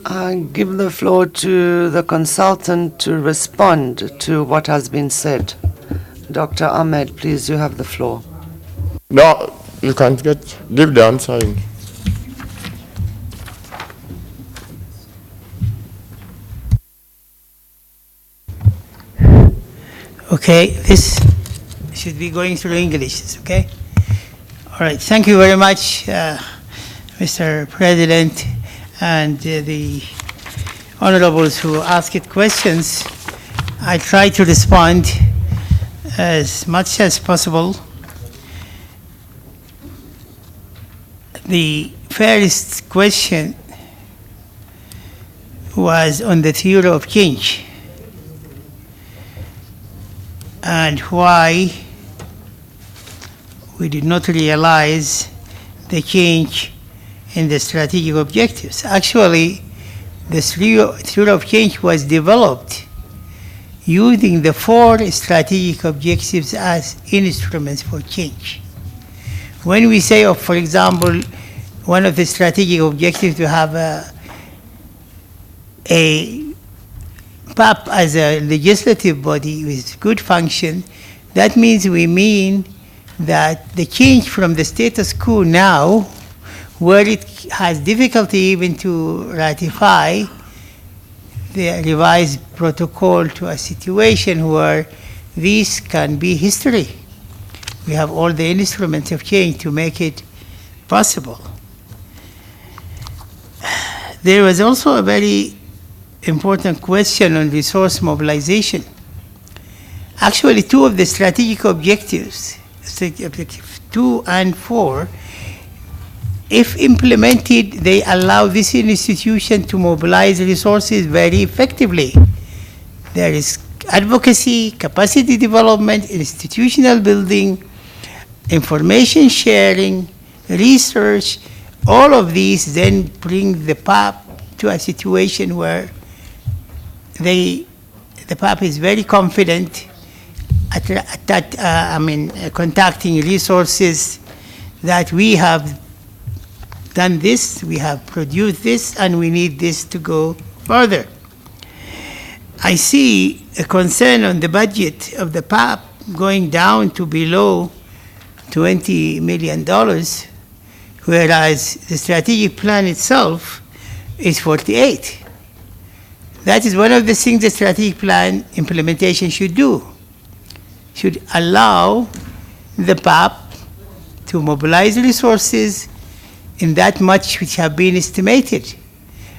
I give the floor to the consultant to respond to what has been said. Dr. Ahmed, please, you have the floor. No, you can give the answer. Okay, this should be going through English, okay? All right, thank you very much, Mr. President, and the honorables who asked questions. I try to respond as much as possible. The first question was on the theory of change and why we did not realize the change in the strategic objectives. Actually, the theory of change was developed using the 4 strategic objectives as instruments for change. When we say, for example, one of the strategic objectives to have a PAP as a legislative body with good function, that means we mean that the change from the status quo now, where it has difficulty even to ratify the revised protocol, to a situation where this can be history. We have all the instruments of change to make it possible. There was also a very important question on resource mobilization. Actually, 2 of the strategic objectives, objective 2 and 4, if implemented, they allow this institution to mobilize resources very effectively. There is advocacy, capacity development, institutional building, information sharing, research. All of these then bring the PAP to a situation where the PAP is very confident contacting resources that we have done this, we have produced this, and we need this to go further. I see a concern on the budget of the PAP going down to below $20 million, whereas the strategic plan itself is 48. That is one of the things the strategic plan implementation should do. Should allow the PAP to mobilize resources in that much which have been estimated.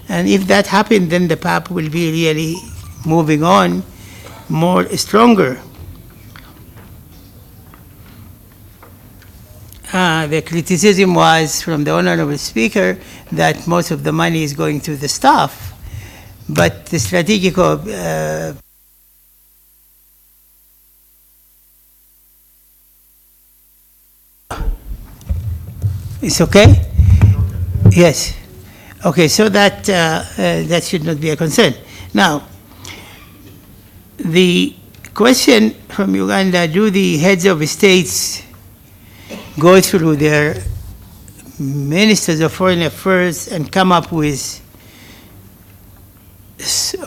And if that happens, then the PAP will be really moving on more stronger. The criticism was from the Honorable Speaker that most of the money is going to the staff, but the strategic it's okay? Yes. Okay, so that that should not be a concern. Now, the question from Uganda, do the heads of states go through their ministers of foreign affairs and come up with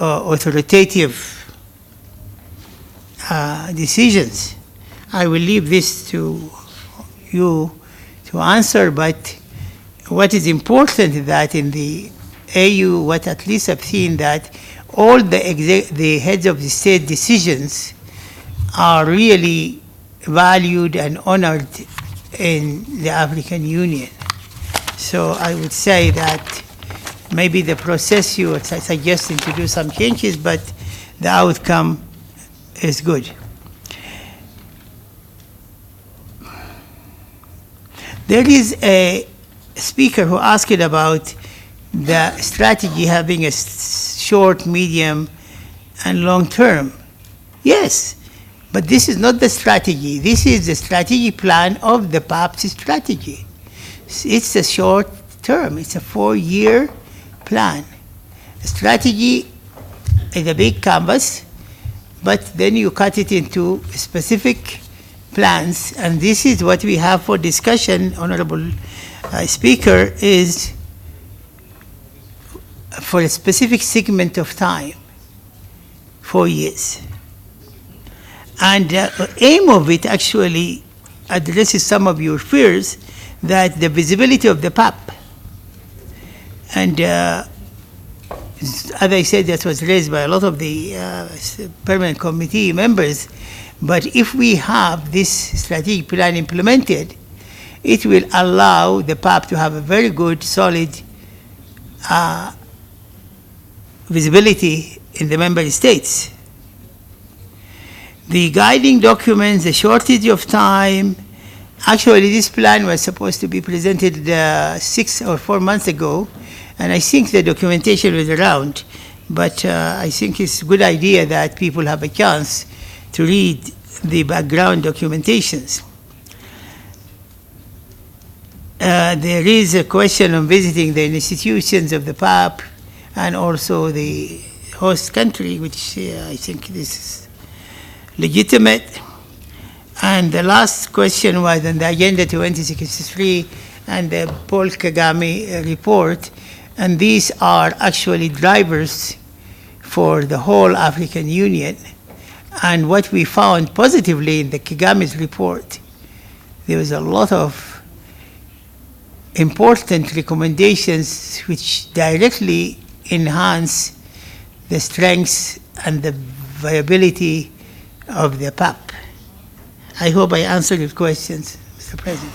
authoritative decisions? I will leave this to you to answer, but what is important is that in the AU, what at least I've seen, that all the heads of the state decisions are really valued and honored in the African Union. So I would say that maybe the process you are suggesting to do some changes, but the outcome is good. There is a speaker who asked about the strategy having a short, medium, and long term. Yes, but this is not the strategy. This is the strategic plan of the PAP's strategy. It's a short term. It's a 4-year plan. The strategy is a big canvas, but then you cut it into specific plans, and this is what we have for discussion, Honorable Speaker, is for a specific segment of time, 4 years. And the aim of it actually addresses some of your fears that the visibility of the PAP, and as I said, that was raised by a lot of the permanent committee members, but if we have this strategic plan implemented, it will allow the PAP to have a very good, solid visibility in the member states. The guiding documents, the shortage of time, actually this plan was supposed to be presented 6 or 4 months ago, and I think the documentation was around, but I think it's a good idea that people have a chance to read the background documentations. There is a question on visiting the institutions of the PAP and also the host country, which I think this is legitimate. And the last question was on the Agenda 2063 and the Paul Kagame report. And these are actually drivers for the whole African Union. And what we found positively in the Kagame's report, there was a lot of important recommendations which directly enhance the strengths and the viability of the PAP. I hope I answered your questions, Mr. President.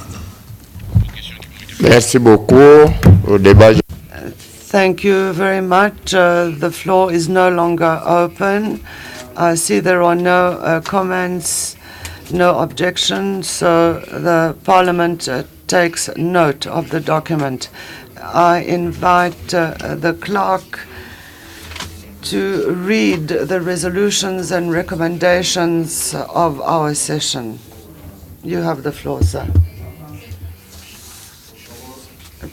Merci beaucoup. Au débat. Thank you very much. The floor is no longer open. I see there are no comments, no objections, so the Parliament takes note of the document. I invite the clerk to read the resolutions and recommendations of our session. You have the floor, sir.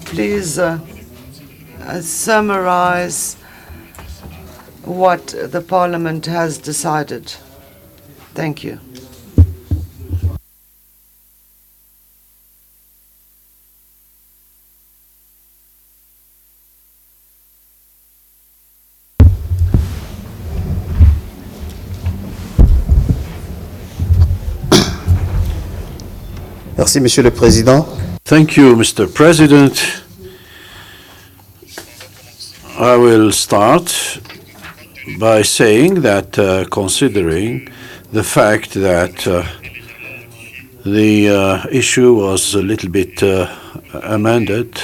Please summarize what the Parliament has decided. Thank you. Merci, Monsieur le Président. Thank you, Mr. President. I will start by saying that considering the fact that the issue was a little bit amended,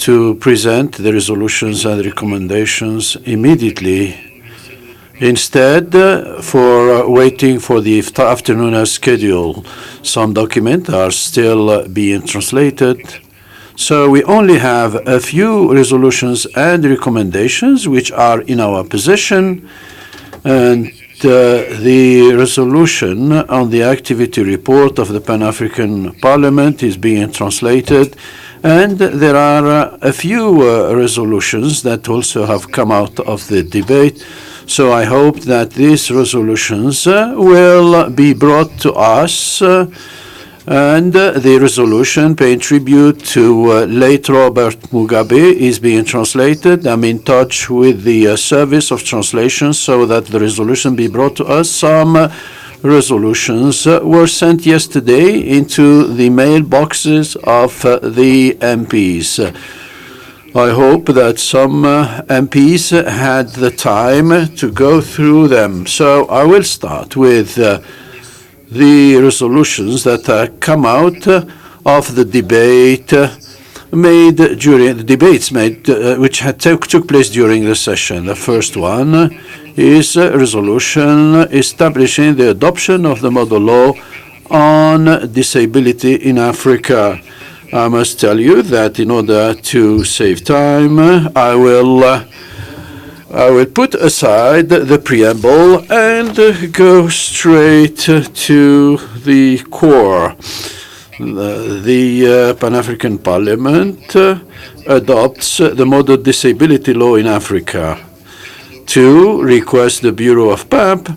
to present the resolutions and recommendations immediately instead for waiting for the afternoon as scheduled. Some documents are still being translated. So we only have a few resolutions and recommendations which are in our possession, and the resolution on the activity report of the Pan-African Parliament is being translated, and there are a few resolutions that also have come out of the debate. So I hope that these resolutions will be brought to us, and the resolution paying tribute to late Robert Mugabe is being translated. I'm in touch with the service of translation so that the resolution be brought to us. Some resolutions were sent yesterday into the mailboxes of the MPs. I hope that some MPs had the time to go through them. So I will start with the resolutions that come out of the debate which took place during the session. The first one is a resolution establishing the adoption of the model law on disability in Africa. I must tell you that in order to save time, I will put aside the preamble and go straight to the core. The Pan-African Parliament adopts the model disability law in Africa. 2, request the Bureau of PAP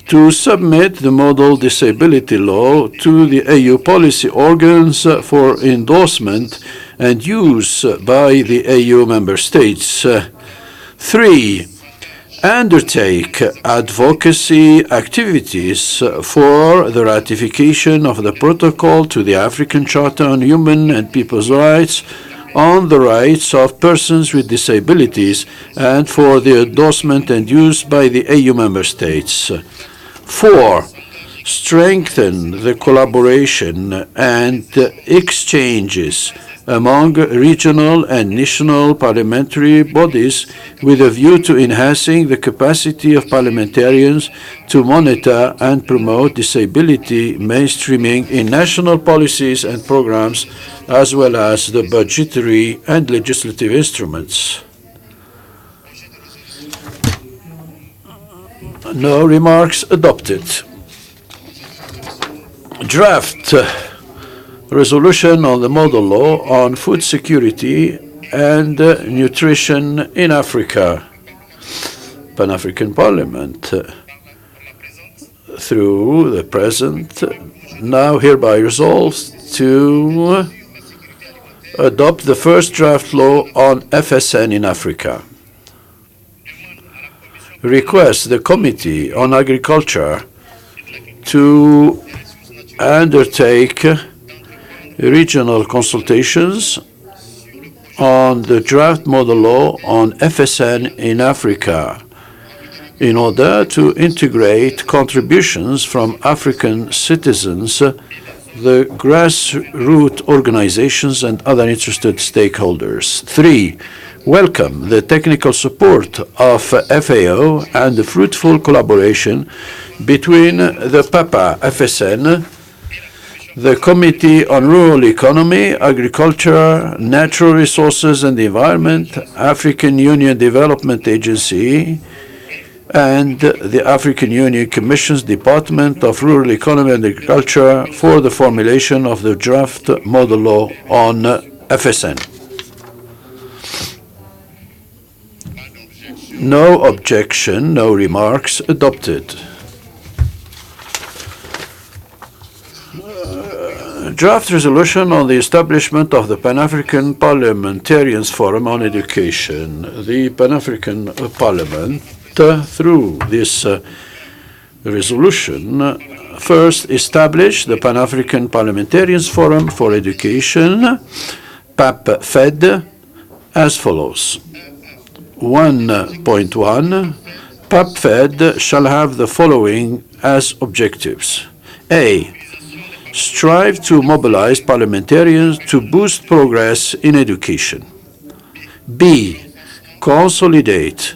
to submit the model disability law to the AU policy organs for endorsement and use by the AU member states. 3, undertake advocacy activities for the ratification of the protocol to the African Charter on Human and People's Rights on the rights of persons with disabilities and for the endorsement and use by the AU member states. 4, strengthen the collaboration and exchanges among regional and national parliamentary bodies with a view to enhancing the capacity of parliamentarians to monitor and promote disability mainstreaming in national policies and programs, as well as the budgetary and legislative instruments. No remarks adopted. Draft resolution on the model law on food security and nutrition in Africa. Pan-African Parliament, through the present, now hereby resolves to adopt the first draft law on FSN in Africa. Request the Committee on Agriculture to undertake regional consultations on the draft model law on FSN in Africa in order to integrate contributions from African citizens, the grassroots organizations, and other interested stakeholders. 3, welcome the technical support of FAO and the fruitful collaboration between the PAPA FSN, the Committee on Rural Economy, Agriculture, Natural Resources and the Environment, African Union Development Agency, and the African Union Commission's Department of Rural Economy and Agriculture for the formulation of the draft model law on FSN. No objection, no remarks, adopted. Draft resolution on the establishment of the Pan-African Parliamentarians Forum on Education. The Pan-African Parliament, through this resolution, First, establish the Pan-African Parliamentarians Forum for Education, PAP-FED, as follows. 1.1, PAP-FED shall have the following as objectives. A. Strive to mobilize parliamentarians to boost progress in education. B. Consolidate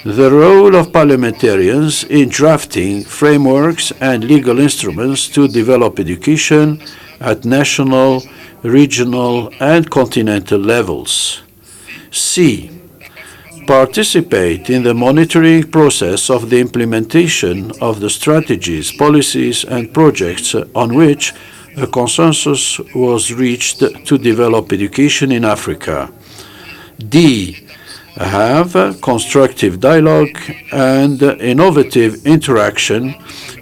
the role of parliamentarians in drafting frameworks and legal instruments to develop education at national, regional, and continental levels. C. Participate in the monitoring process of the implementation of the strategies, policies, and projects on which a consensus was reached to develop education in Africa. D. Have constructive dialogue and innovative interaction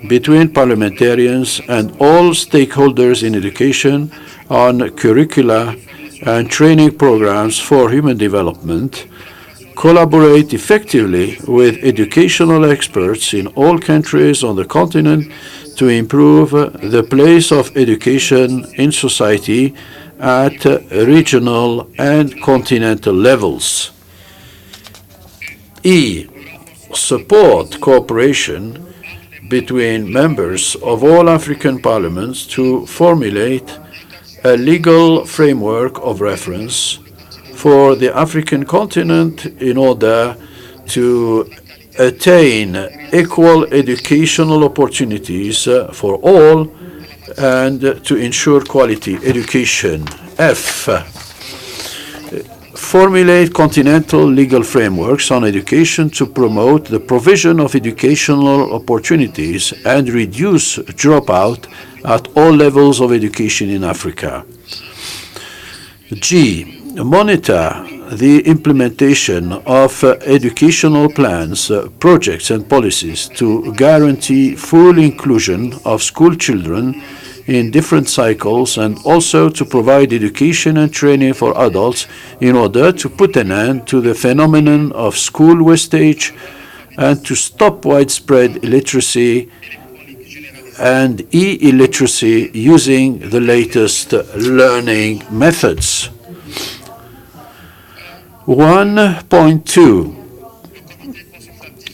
between parliamentarians and all stakeholders in education on curricula and training programs for human development. Collaborate effectively with educational experts in all countries on the continent to improve the place of education in society at regional and continental levels. E. Support cooperation between members of all African parliaments to formulate a legal framework of reference for the African continent in order to attain equal educational opportunities for all and to ensure quality education. F. Formulate continental legal frameworks on education to promote the provision of educational opportunities and reduce dropout at all levels of education in Africa. G. Monitor the implementation of educational plans, projects, and policies to guarantee full inclusion of school children in different cycles and also to provide education and training for adults in order to put an end to the phenomenon of school wastage and to stop widespread illiteracy and e-illiteracy using the latest learning methods. 1.2.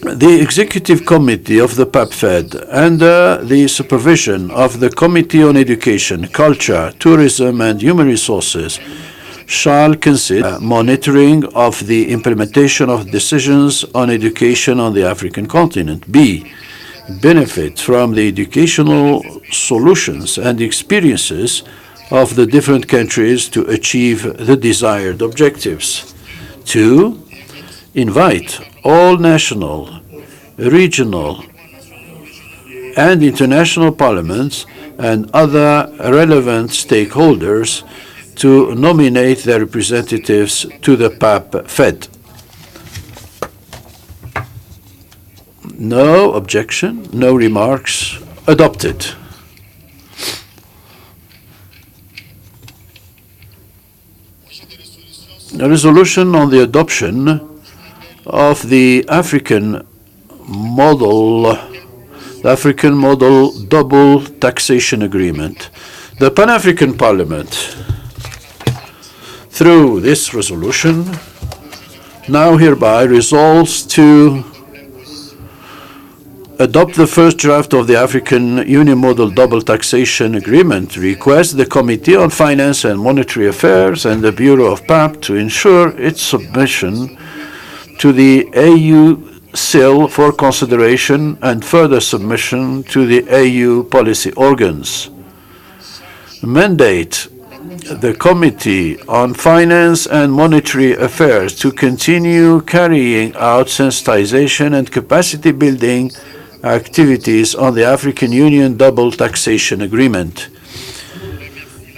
The Executive Committee of the PAP-FED, under the supervision of the Committee on Education, Culture, Tourism and Human Resources, shall consider monitoring of the implementation of decisions on education on the African continent. B. Benefit from the educational solutions and experiences of the different countries to achieve the desired objectives. 2. Invite all national, regional, and international parliaments and other relevant stakeholders to nominate their representatives to the PAP-FED. No objection, no remarks, adopted. A resolution on the adoption of the African model double taxation agreement. The Pan-African Parliament, through this resolution, now hereby resolves to adopt the first draft of the African Union Model Double Taxation Agreement, request the Committee on Finance and Monetary Affairs and the Bureau of PAP to ensure its submission to the AU SIL for consideration and further submission to the AU policy organs. Mandate the Committee on Finance and Monetary Affairs to continue carrying out sensitization and capacity building activities on the African Union Double Taxation Agreement.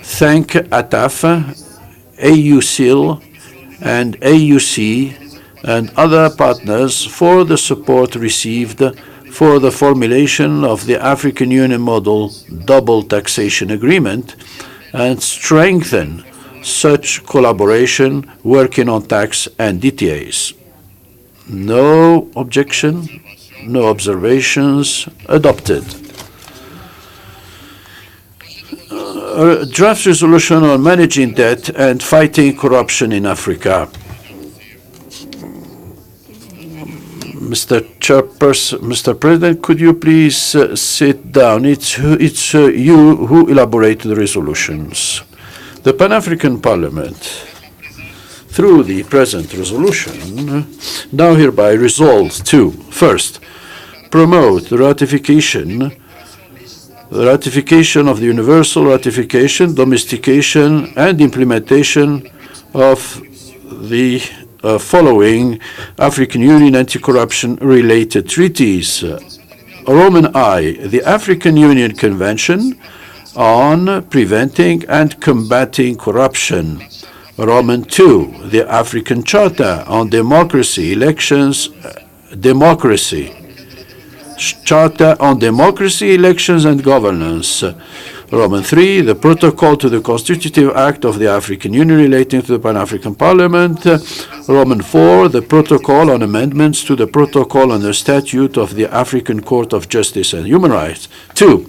Thank ATAF, AUSIL, and AUC and other partners for the support received for the formulation of the African Union Model Double Taxation Agreement and strengthen such collaboration working on tax and DTAs. No objection, no observations, adopted. draft resolution on managing debt and fighting corruption in Africa. Mr. President, could you please sit down? It's you who elaborate the resolutions. The Pan-African Parliament, through the present resolution, now hereby resolves to, first, promote the ratification of the universal ratification, domestication, and implementation of the following African Union anti-corruption related treaties. Roman I, the African Union Convention on Preventing and Combating Corruption. Roman II, the African Charter on Democracy, Elections, Charter on Democracy, Elections and Governance. Roman III, the Protocol to the Constitutive Act of the African Union relating to the Pan-African Parliament. Roman IV, the Protocol on Amendments to the Protocol on the Statute of the African Court of Justice and Human Rights. 2.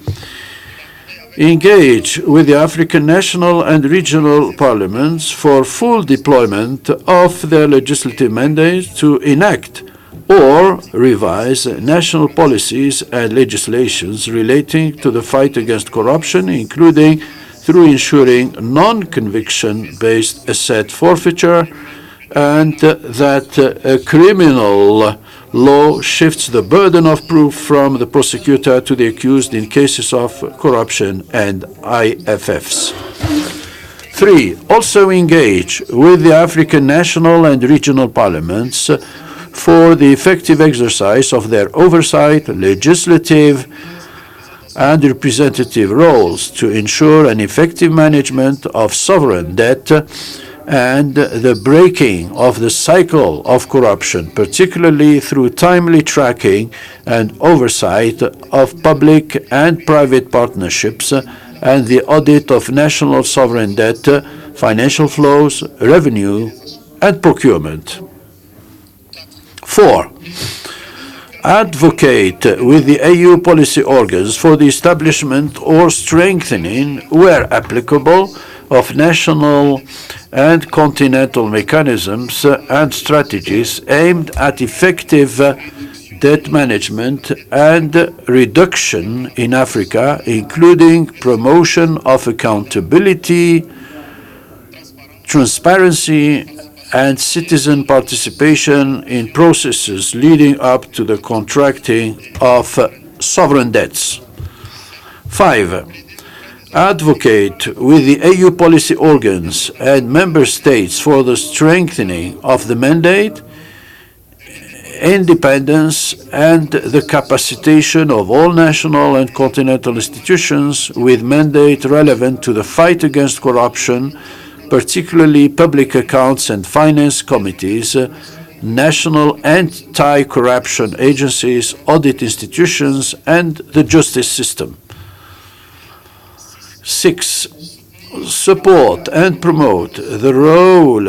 Engage with the African national and regional parliaments for full deployment of their legislative mandates to enact or revise national policies and legislations relating to the fight against corruption, including through ensuring non-conviction-based asset forfeiture, and that criminal law shifts the burden of proof from the prosecutor to the accused in cases of corruption and IFFs. 3. Also engage with the African national and regional parliaments for the effective exercise of their oversight, legislative, and representative roles to ensure an effective management of sovereign debt and the breaking of the cycle of corruption, particularly through timely tracking and oversight of public and private partnerships and the audit of national sovereign debt, financial flows, revenue, and procurement. 4. Advocate with the AU policy organs for the establishment or strengthening, where applicable, of national and continental mechanisms and strategies aimed at effective debt management and reduction in Africa, including promotion of accountability, transparency, and citizen participation in processes leading up to the contracting of sovereign debts. 5. Advocate with the AU policy organs and member states for the strengthening of the mandate, independence, and the capacitation of all national and continental institutions with mandate relevant to the fight against corruption, particularly public accounts and finance committees, national anti-corruption agencies, audit institutions, and the justice system. 6. Support and promote the role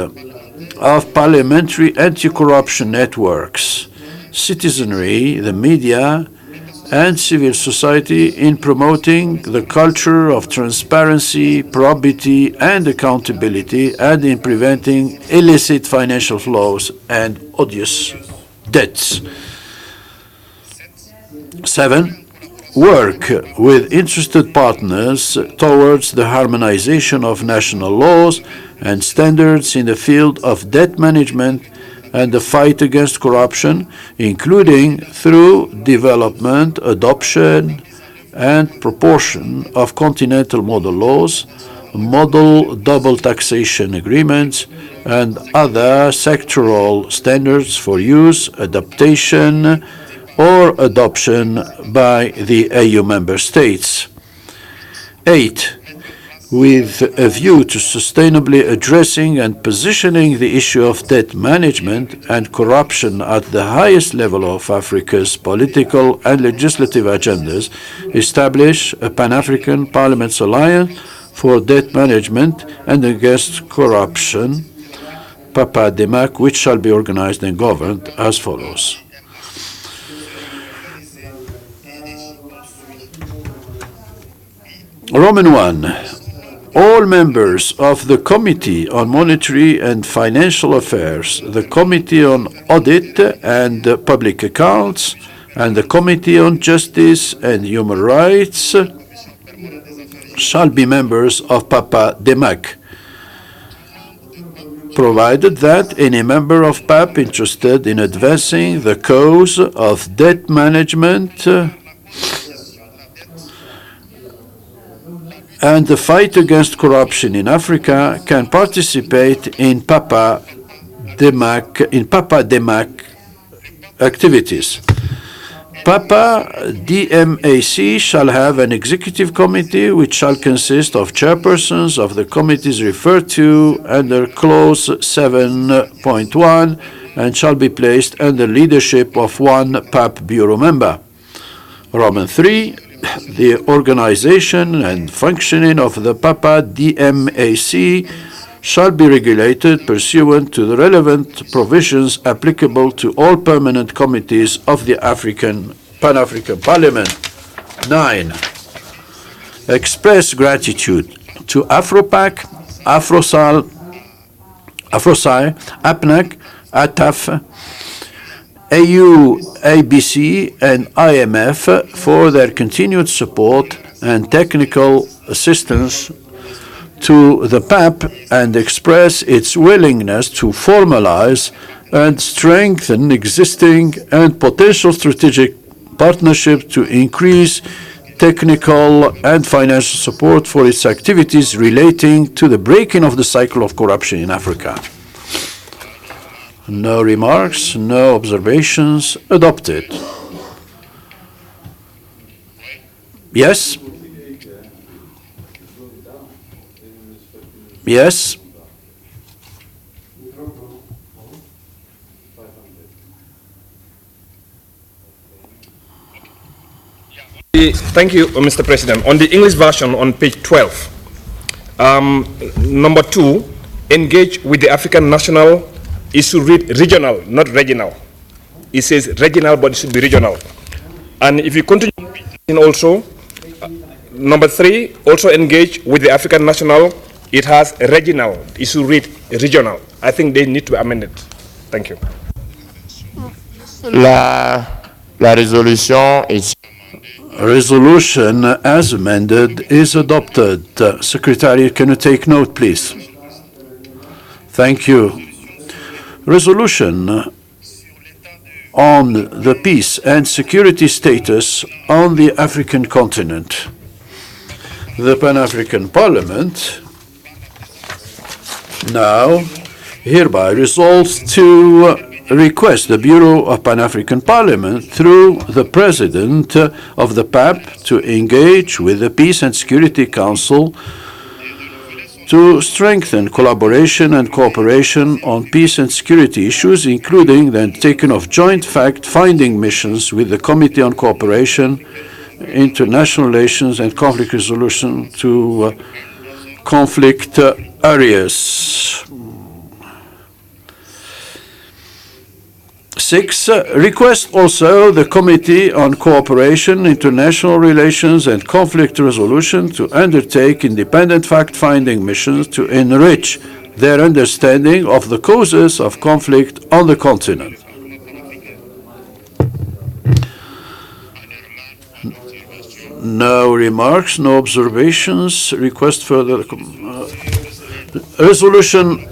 of parliamentary anti-corruption networks, citizenry, the media, and civil society in promoting the culture of transparency, probity, and accountability, and in preventing illicit financial flows and odious debts. 7. Work with interested partners towards the harmonization of national laws and standards in the field of debt management and the fight against corruption, including through development, adoption, and proportion of continental model laws, model double taxation agreements, and other sectoral standards for use, adaptation, or adoption by the AU member states. 8. With a view to sustainably addressing and positioning the issue of debt management and corruption at the highest level of Africa's political and legislative agendas, establish a Pan-African Parliament's Alliance for Debt Management and Against Corruption, PAPA-DEMAC, which shall be organized and governed as follows. Roman I. all members of the Committee on Monetary and Financial Affairs, the Committee on Audit and Public Accounts, and the Committee on Justice and Human Rights shall be members of PAPA DEMAC, provided that any member of PAP interested in advancing the cause of debt management and the fight against corruption in Africa can participate in PAPA DEMAC activities. PAPA DMAC shall have an executive committee which shall consist of chairpersons of the committees referred to under clause 7.1 and shall be placed under leadership of one PAP bureau member. Roman 3. The organization and functioning of the PAPA DMAC shall be regulated pursuant to the relevant provisions applicable to all permanent committees of the Pan-African Parliament. 9. Express gratitude to AfroPac, AfroSci, APNAC, ATAF, AU, ABC, and IMF for their continued support and technical assistance to the PAP and express its willingness to formalize and strengthen existing and potential strategic partnerships to increase technical and financial support for its activities relating to the breaking of the cycle of corruption in Africa. No remarks, no observations, adopted. Yes? Yes? Thank you, Mr. President. On the English version on page 12, number 2, engage with the African national is to read regional, not regional. It says regional, but it should be regional. And if you continue also, number 3, also engage with the African national, it has regional. It should read regional. I think they need to amend it. Thank you. La résolution est... Resolution as amended is adopted. Secretary, can you take note, please? Thank you. Resolution on the peace and security status on the African continent. The Pan-African Parliament now hereby resolves to request the Bureau of Pan-African Parliament through the President of the PAP to engage with the Peace and Security Council to strengthen collaboration and cooperation on peace and security issues, including the undertaking of joint fact-finding missions with the Committee on Cooperation, International Relations and Conflict Resolution to conflict areas. 6. Request also the Committee on Cooperation, International Relations and Conflict Resolution to undertake independent fact-finding missions to enrich their understanding of the causes of conflict on the continent. No remarks, no observations. Request further resolution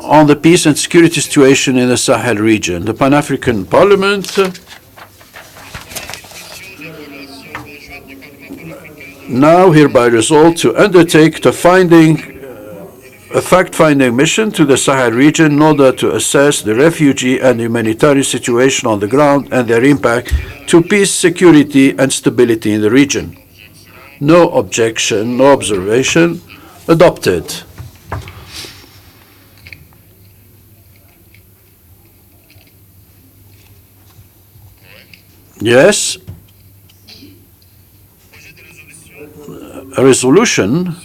on the peace and security situation in the Sahel region. The Pan-African Parliament now hereby resolved to undertake a fact-finding mission to the Sahel region in order to assess the refugee and humanitarian situation on the ground and their impact to peace, security, and stability in the region. No objection, no observation. Adopted. Yes. A resolution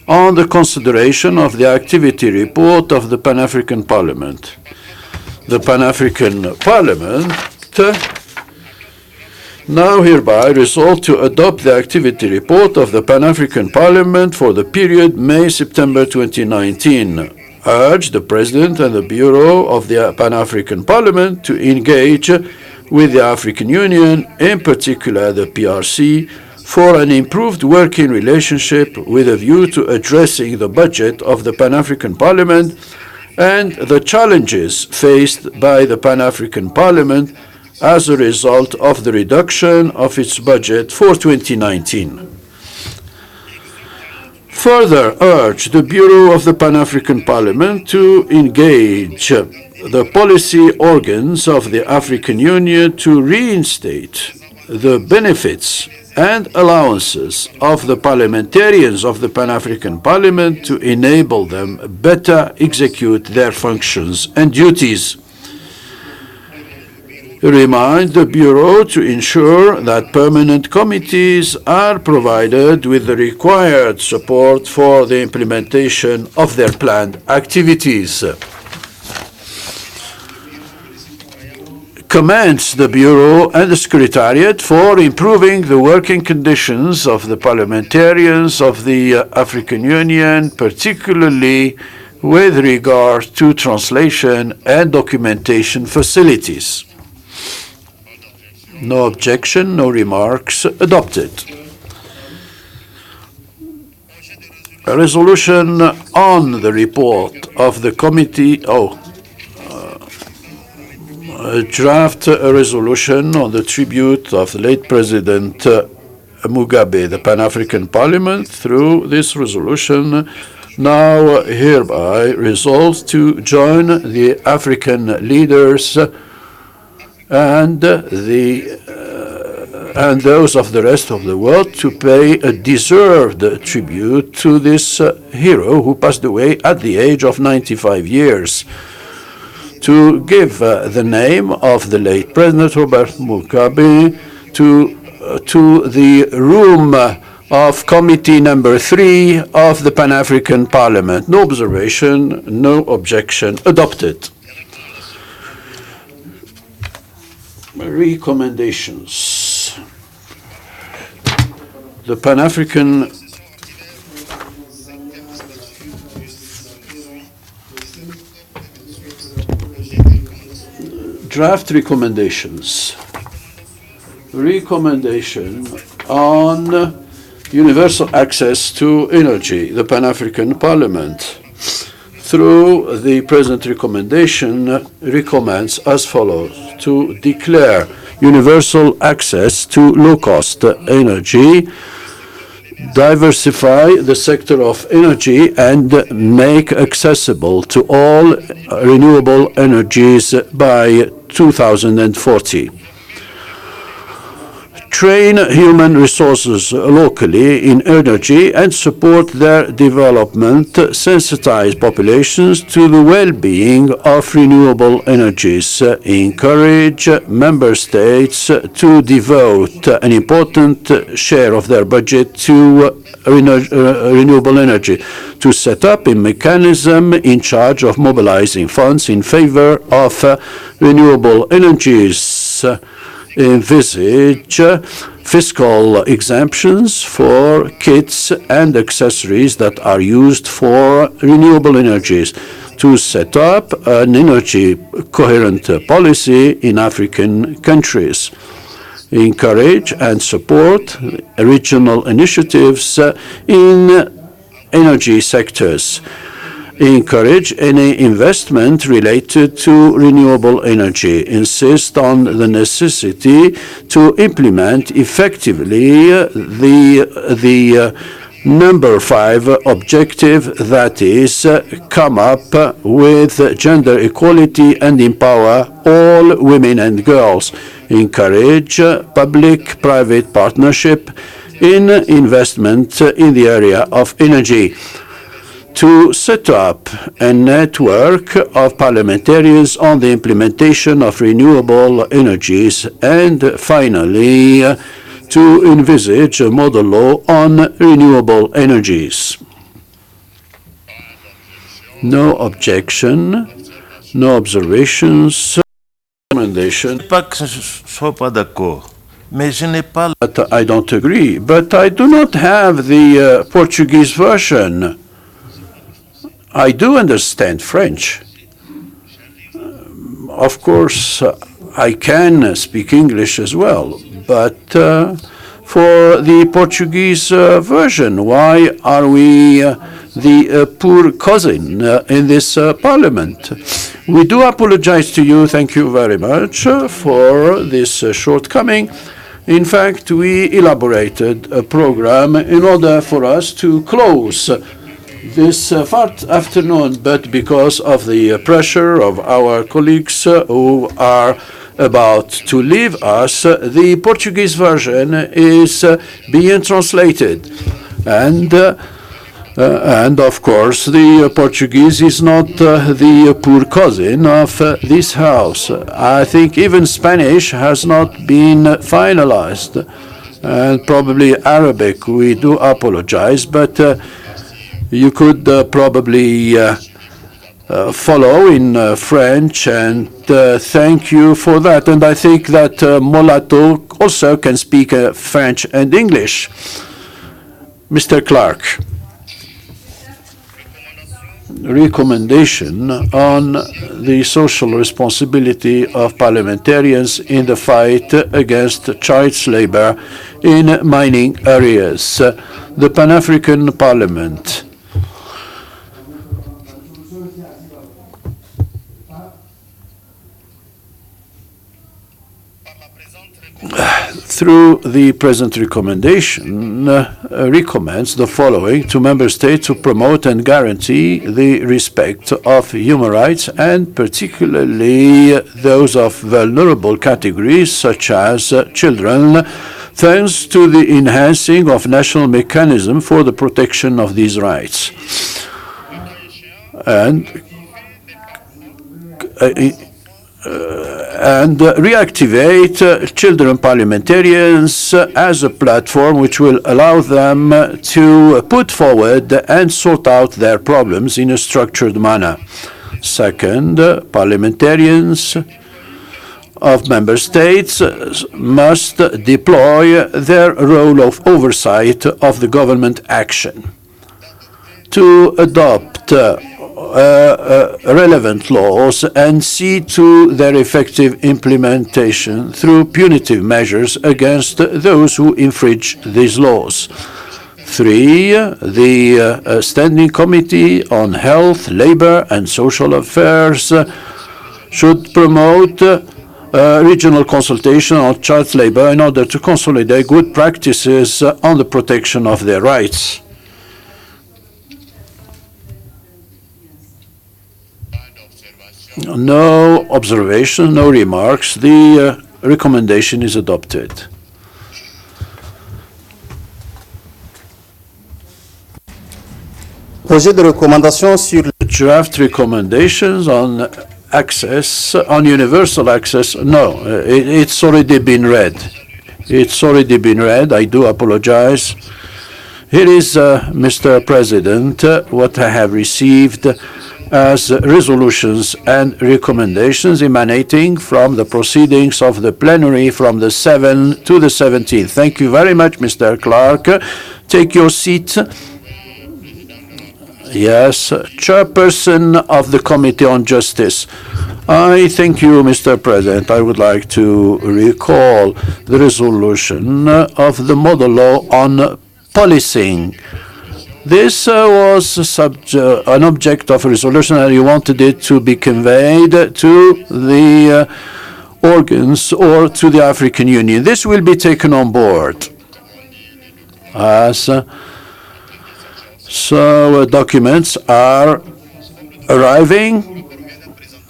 on the consideration of the activity report of the Pan-African Parliament. The Pan-African Parliament Now hereby resolve to adopt the activity report of the Pan-African Parliament for the period May-September 2019. Urge the President and the Bureau of the Pan-African Parliament to engage with the African Union, in particular the PRC, for an improved working relationship with a view to addressing the budget of the Pan-African Parliament and the challenges faced by the Pan-African Parliament as a result of the reduction of its budget for 2019. Further urge the Bureau of the Pan-African Parliament to engage the policy organs of the African Union to reinstate the benefits and allowances of the parliamentarians of the Pan-African Parliament to enable them better execute their functions and duties. Remind the Bureau to ensure that permanent committees are provided with the required support for the implementation of their planned activities. Commends the Bureau and the Secretariat for improving the working conditions of the parliamentarians of the African Union, particularly with regard to translation and documentation facilities. No objection, no remarks, adopted. A resolution on the report of the committee, a draft resolution on the tribute of the late President Mugabe. The Pan-African Parliament, through this resolution, now hereby resolves to join the African leaders and those of the rest of the world to pay a deserved tribute to this hero who passed away at the age of 95 years. To give the name of the late President Robert Mugabe to the room of Committee Number 3 of the Pan-African Parliament. No observation, no objection, adopted. Recommendations. The Pan-African draft recommendations. Recommendation on universal access to energy. The Pan-African Parliament, through the present recommendation, recommends as follows: to declare universal access to low-cost energy, diversify the sector of energy, and make accessible to all renewable energies by 2040. Train human resources locally in energy and support their development, sensitize populations to the well-being of renewable energies, encourage member states to devote an important share of their budget to renewable energy, to set up a mechanism in charge of mobilizing funds in favor of renewable energies, envisage fiscal exemptions for kits and accessories that are used for renewable energies, to set up an energy coherent policy in African countries, encourage and support regional initiatives in energy sectors, encourage any investment related to renewable energy, insist on the necessity to implement effectively the number 5 objective, that is, come up with gender equality and empower all women and girls, encourage public-private partnership in investment in the area of energy, to set up a network of parliamentarians on the implementation of renewable energies, and finally, to envisage a model law on renewable energies. No objection, no observations. Recommendation. Pas que ce soit pas d'accord. But I don't agree. But I do not have the Portuguese version. I do understand French. Of course, I can speak English as well, but for the Portuguese version, why are we the poor cousin in this parliament? We do apologize to you. Thank you very much for this shortcoming. In fact, we elaborated a program in order for us to close this afternoon, but because of the pressure of our colleagues who are about to leave us, the Portuguese version is being translated. And of course, the Portuguese is not the poor cousin of this House. I think even Spanish has not been finalized, and probably Arabic. We do apologize, but you could probably follow in French, and thank you for that. And I think that Molato also can speak French and English. Mr. Clark. Recommendation on the social responsibility of parliamentarians in the fight against child labor in mining areas. The Pan-African Parliament. Through the present recommendation, recommends the following to member states to promote and guarantee the respect of human rights, and particularly those of vulnerable categories such as children, thanks to the enhancing of national mechanism for the protection of these rights. And reactivate children parliamentarians as a platform which will allow them to put forward and sort out their problems in a structured manner. Second, parliamentarians of member states must deploy their role of oversight of the government action to adopt relevant laws and see to their effective implementation through punitive measures against those who infringe these laws. 3, the Standing Committee on Health, Labor and Social Affairs should promote regional consultation on child labor in order to consolidate good practices on the protection of their rights. No observation, no remarks. The recommendation is adopted. Projet de recommandation sur draft recommendations on access, on universal access. No, it's already been read. It's already been read. I do apologize. Here is, Mr. President, what I have received as resolutions and recommendations emanating from the proceedings of the plenary from the 7th to the 17th. Thank you very much, Mr. Clark. Take your seat. Yes, Chairperson of the Committee on Justice. I thank you, Mr. President. I would like to recall the resolution of the model law on policing. This was an object of a resolution, and you wanted it to be conveyed to the organs or to the African Union. This will be taken on board. So documents are arriving.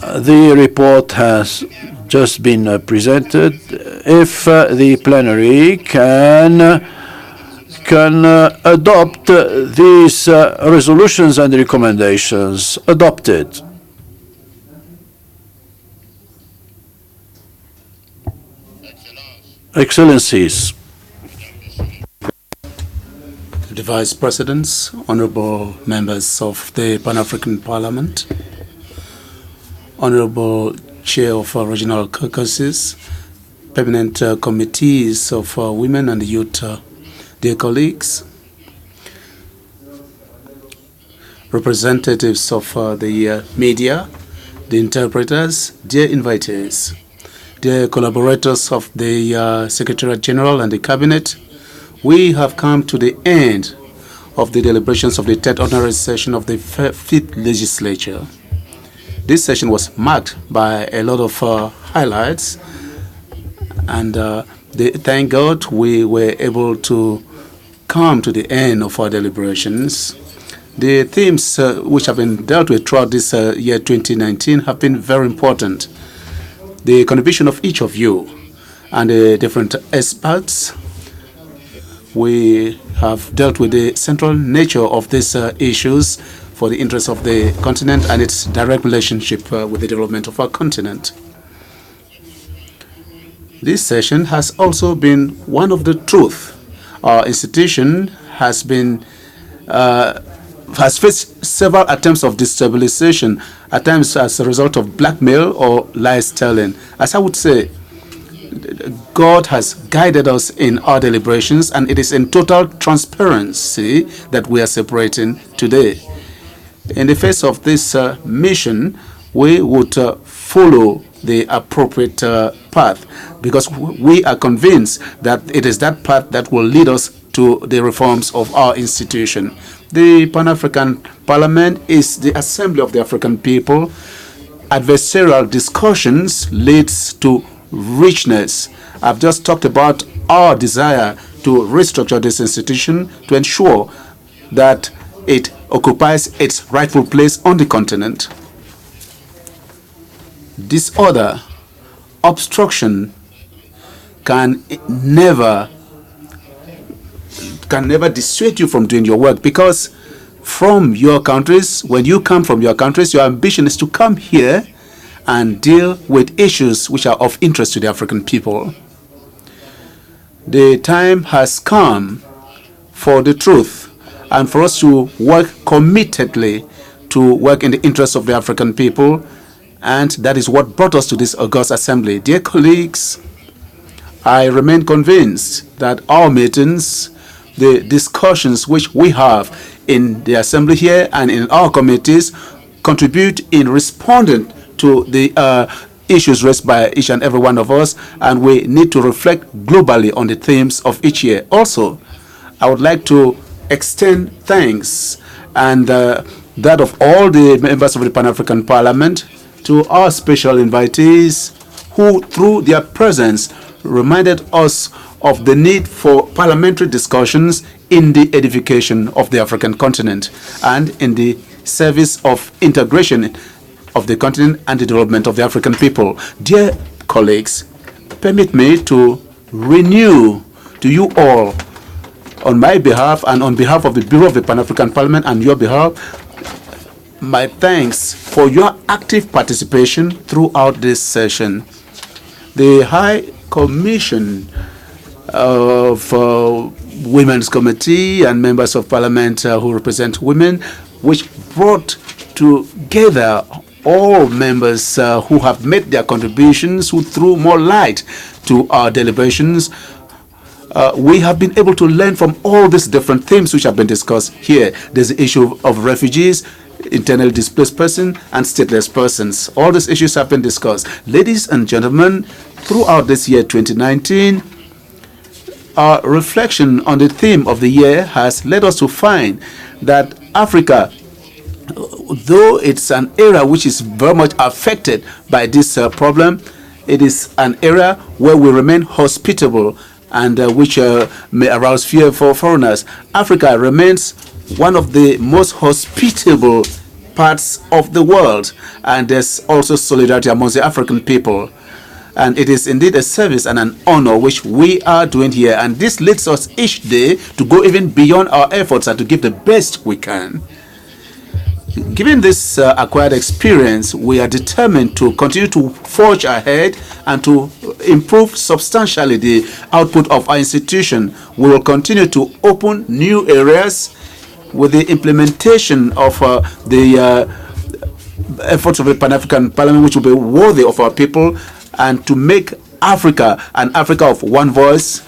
The report has just been presented. If the plenary can adopt these resolutions and recommendations. Adopted. Excellencies. The Vice Presidents, honorable members of the Pan-African Parliament, honorable Chair of our regional caucuses, permanent committees of women and youth, dear colleagues, representatives of the media, the interpreters, dear invitees, dear collaborators of the Secretariat General and the Cabinet, we have come to the end of the deliberations of the third ordinary session of the fifth legislature. This session was marked by a lot of highlights, and thank God we were able to come to the end of our deliberations. The themes which have been dealt with throughout this year 2019 have been very important. The contribution of each of you and the different experts, we have dealt with the central nature of these issues for the interests of the continent and its direct relationship with the development of our continent. This session has also been one of the truth. Our institution has faced several attempts of destabilization, at times as a result of blackmail or lies telling. As I would say, God has guided us in our deliberations, and it is in total transparency that we are separating today. In the face of this mission, we would follow the appropriate path, because we are convinced that it is that path that will lead us to the reforms of our institution. The Pan-African Parliament is the assembly of the African people. Adversarial discussions leads to richness. I've just talked about our desire to restructure this institution to ensure that it occupies its rightful place on the continent. Disorder, obstruction can never dissuade you from doing your work, because from your countries, when you come from your countries, your ambition is to come here and deal with issues which are of interest to the African people. The time has come for the truth and for us to work committedly to work in the interests of the African people, and that is what brought us to this august assembly. Dear colleagues, I remain convinced that our meetings, the discussions which we have in the assembly here and in our committees, contribute in responding to the issues raised by each and every one of us, and we need to reflect globally on the themes of each year. Also, I would like to extend thanks and that of all the members of the Pan-African Parliament to our special invitees who, through their presence, reminded us of the need for parliamentary discussions in the edification of the African continent and in the service of integration of the continent and the development of the African people. Dear colleagues, permit me to renew to you all, on my behalf and on behalf of the Bureau of the Pan-African Parliament and your behalf, my thanks for your active participation throughout this session. The High Commission of Women's Committee and members of Parliament who represent women, which brought together all members who have made their contributions, who threw more light to our deliberations. We have been able to learn from all these different themes which have been discussed here. There's the issue of refugees, internally displaced persons, and stateless persons. All these issues have been discussed. Ladies and gentlemen, throughout this year 2019, our reflection on the theme of the year has led us to find that Africa, though it's an area which is very much affected by this problem, it is an area where we remain hospitable and which may arouse fear for foreigners. Africa remains one of the most hospitable parts of the world, and there's also solidarity amongst the African people. And it is indeed a service and an honor which we are doing here, and this leads us each day to go even beyond our efforts and to give the best we can. Given this acquired experience, we are determined to continue to forge ahead and to improve substantially the output of our institution. We will continue to open new areas with the implementation of the efforts of the Pan-African Parliament, which will be worthy of our people, and to make Africa, an Africa of one voice,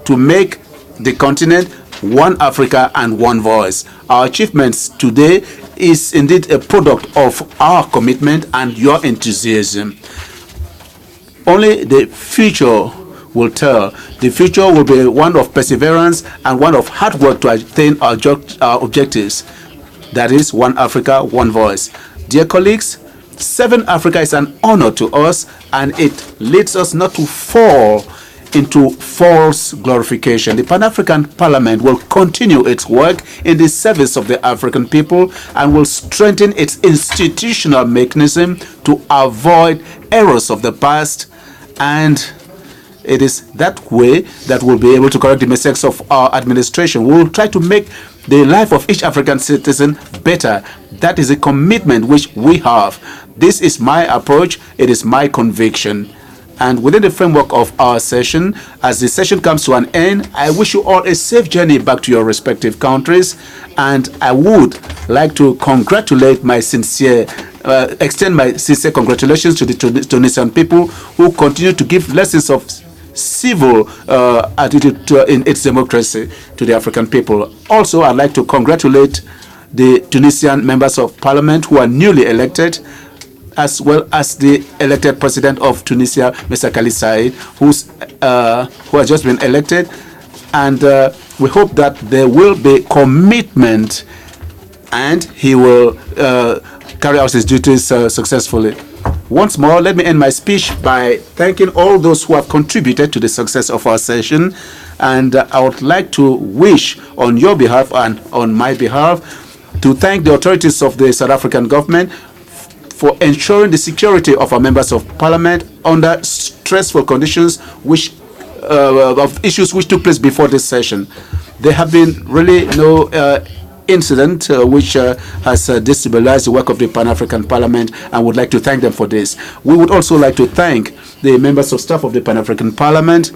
to make the continent one Africa and one voice. Our achievements today is indeed a product of our commitment and your enthusiasm. Only the future will tell. The future will be one of perseverance and one of hard work to attain our objectives. That is one Africa, one voice. Dear colleagues, 7 Africa is an honor to us, and it leads us not to fall into false glorification. The Pan-African Parliament will continue its work in the service of the African people and will strengthen its institutional mechanism to avoid errors of the past, and it is that way that we'll be able to correct the mistakes of our administration. We will try to make the life of each African citizen better. That is a commitment which we have. This is my approach. It is my conviction. And within the framework of our session, as the session comes to an end, I wish you all a safe journey back to your respective countries. And I would like to congratulate my extend my sincere congratulations to the Tunisian people who continue to give lessons of civil attitude in its democracy to the African people. Also, I'd like to congratulate the Tunisian members of parliament who are newly elected, as well as the elected president of Tunisia, Mr. Khalid Said, who has just been elected. And we hope that there will be commitment and he will carry out his duties successfully. Once more, let me end my speech by thanking all those who have contributed to the success of our session. And I would like to wish on your behalf and on my behalf to thank the authorities of the South African government for ensuring the security of our members of parliament under stressful conditions of issues which took place before this session. There have been really no incident which has destabilized the work of the Pan-African Parliament, and would like to thank them for this. We would also like to thank the members of staff of the Pan-African Parliament,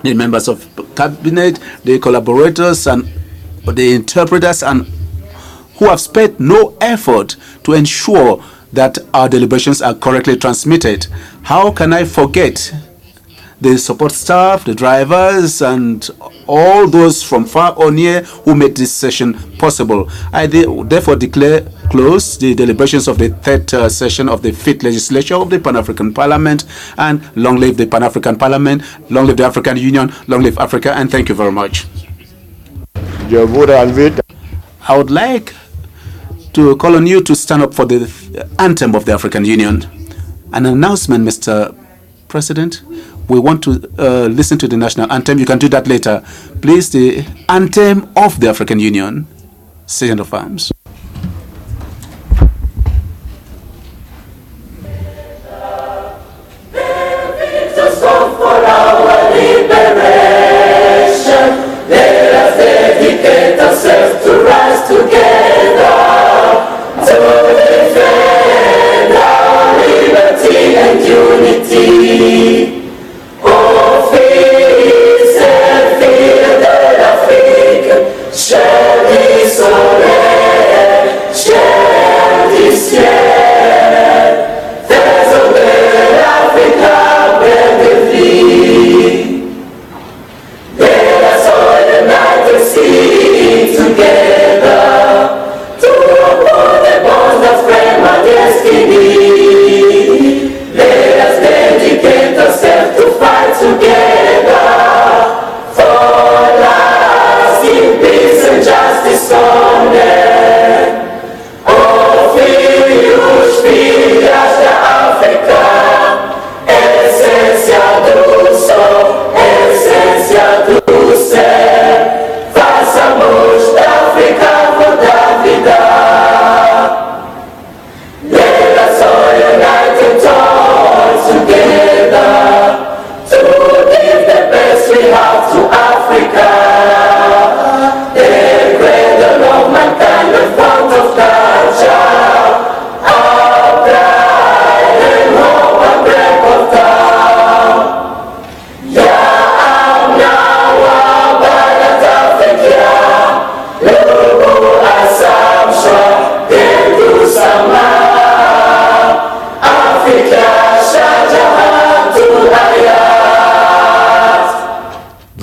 the members of cabinet, the collaborators, and the interpreters, and who have spared no effort to ensure that our deliberations are correctly transmitted. How can I forget the support staff, the drivers, and all those from far or near who made this session possible? I therefore declare closed the deliberations of the 3rd session of the 5th legislature of the Pan-African Parliament, and long live the Pan-African Parliament, long live the African Union, long live Africa, and thank you very much. I would like to call on you to stand up for the anthem of the African Union. An announcement, Mr. President. We want to listen to the national anthem. You can do that later. Please, the anthem of the African Union. Sergeant of Arms. Shall we so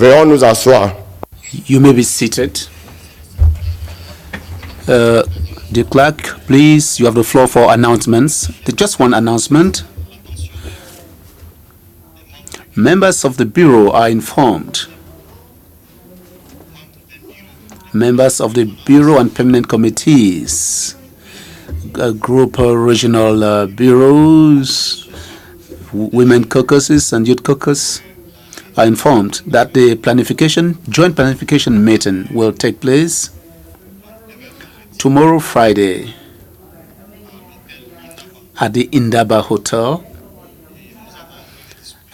Veuillons nous asseoir. You may be seated. The clerk, please, you have the floor for announcements. Just one announcement. Members of the Bureau are informed. Members of the Bureau and Permanent Committees, group regional bureaus, women caucuses and youth caucus are informed that the joint planification meeting will take place tomorrow, Friday, at the Indaba Hotel,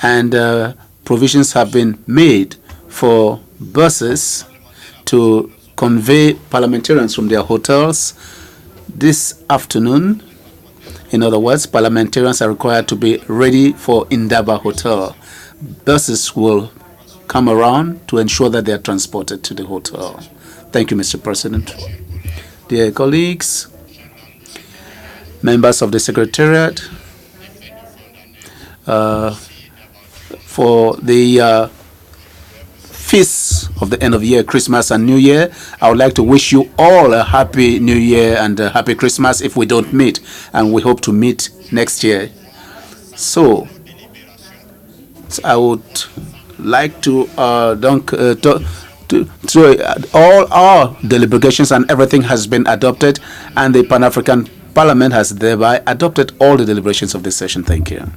and provisions have been made for buses to convey parliamentarians from their hotels this afternoon. In other words, parliamentarians are required to be ready for Indaba Hotel. Buses will come around to ensure that they are transported to the hotel. Thank you, Mr. President. Dear colleagues, members of the Secretariat, for the feasts of the end of the year, Christmas and New Year, I would like to wish you all a happy New Year and a happy Christmas if we don't meet, and we hope to meet next year. So I would like to all our deliberations and everything has been adopted, and the Pan-African Parliament has thereby adopted all the deliberations of this session. Thank you.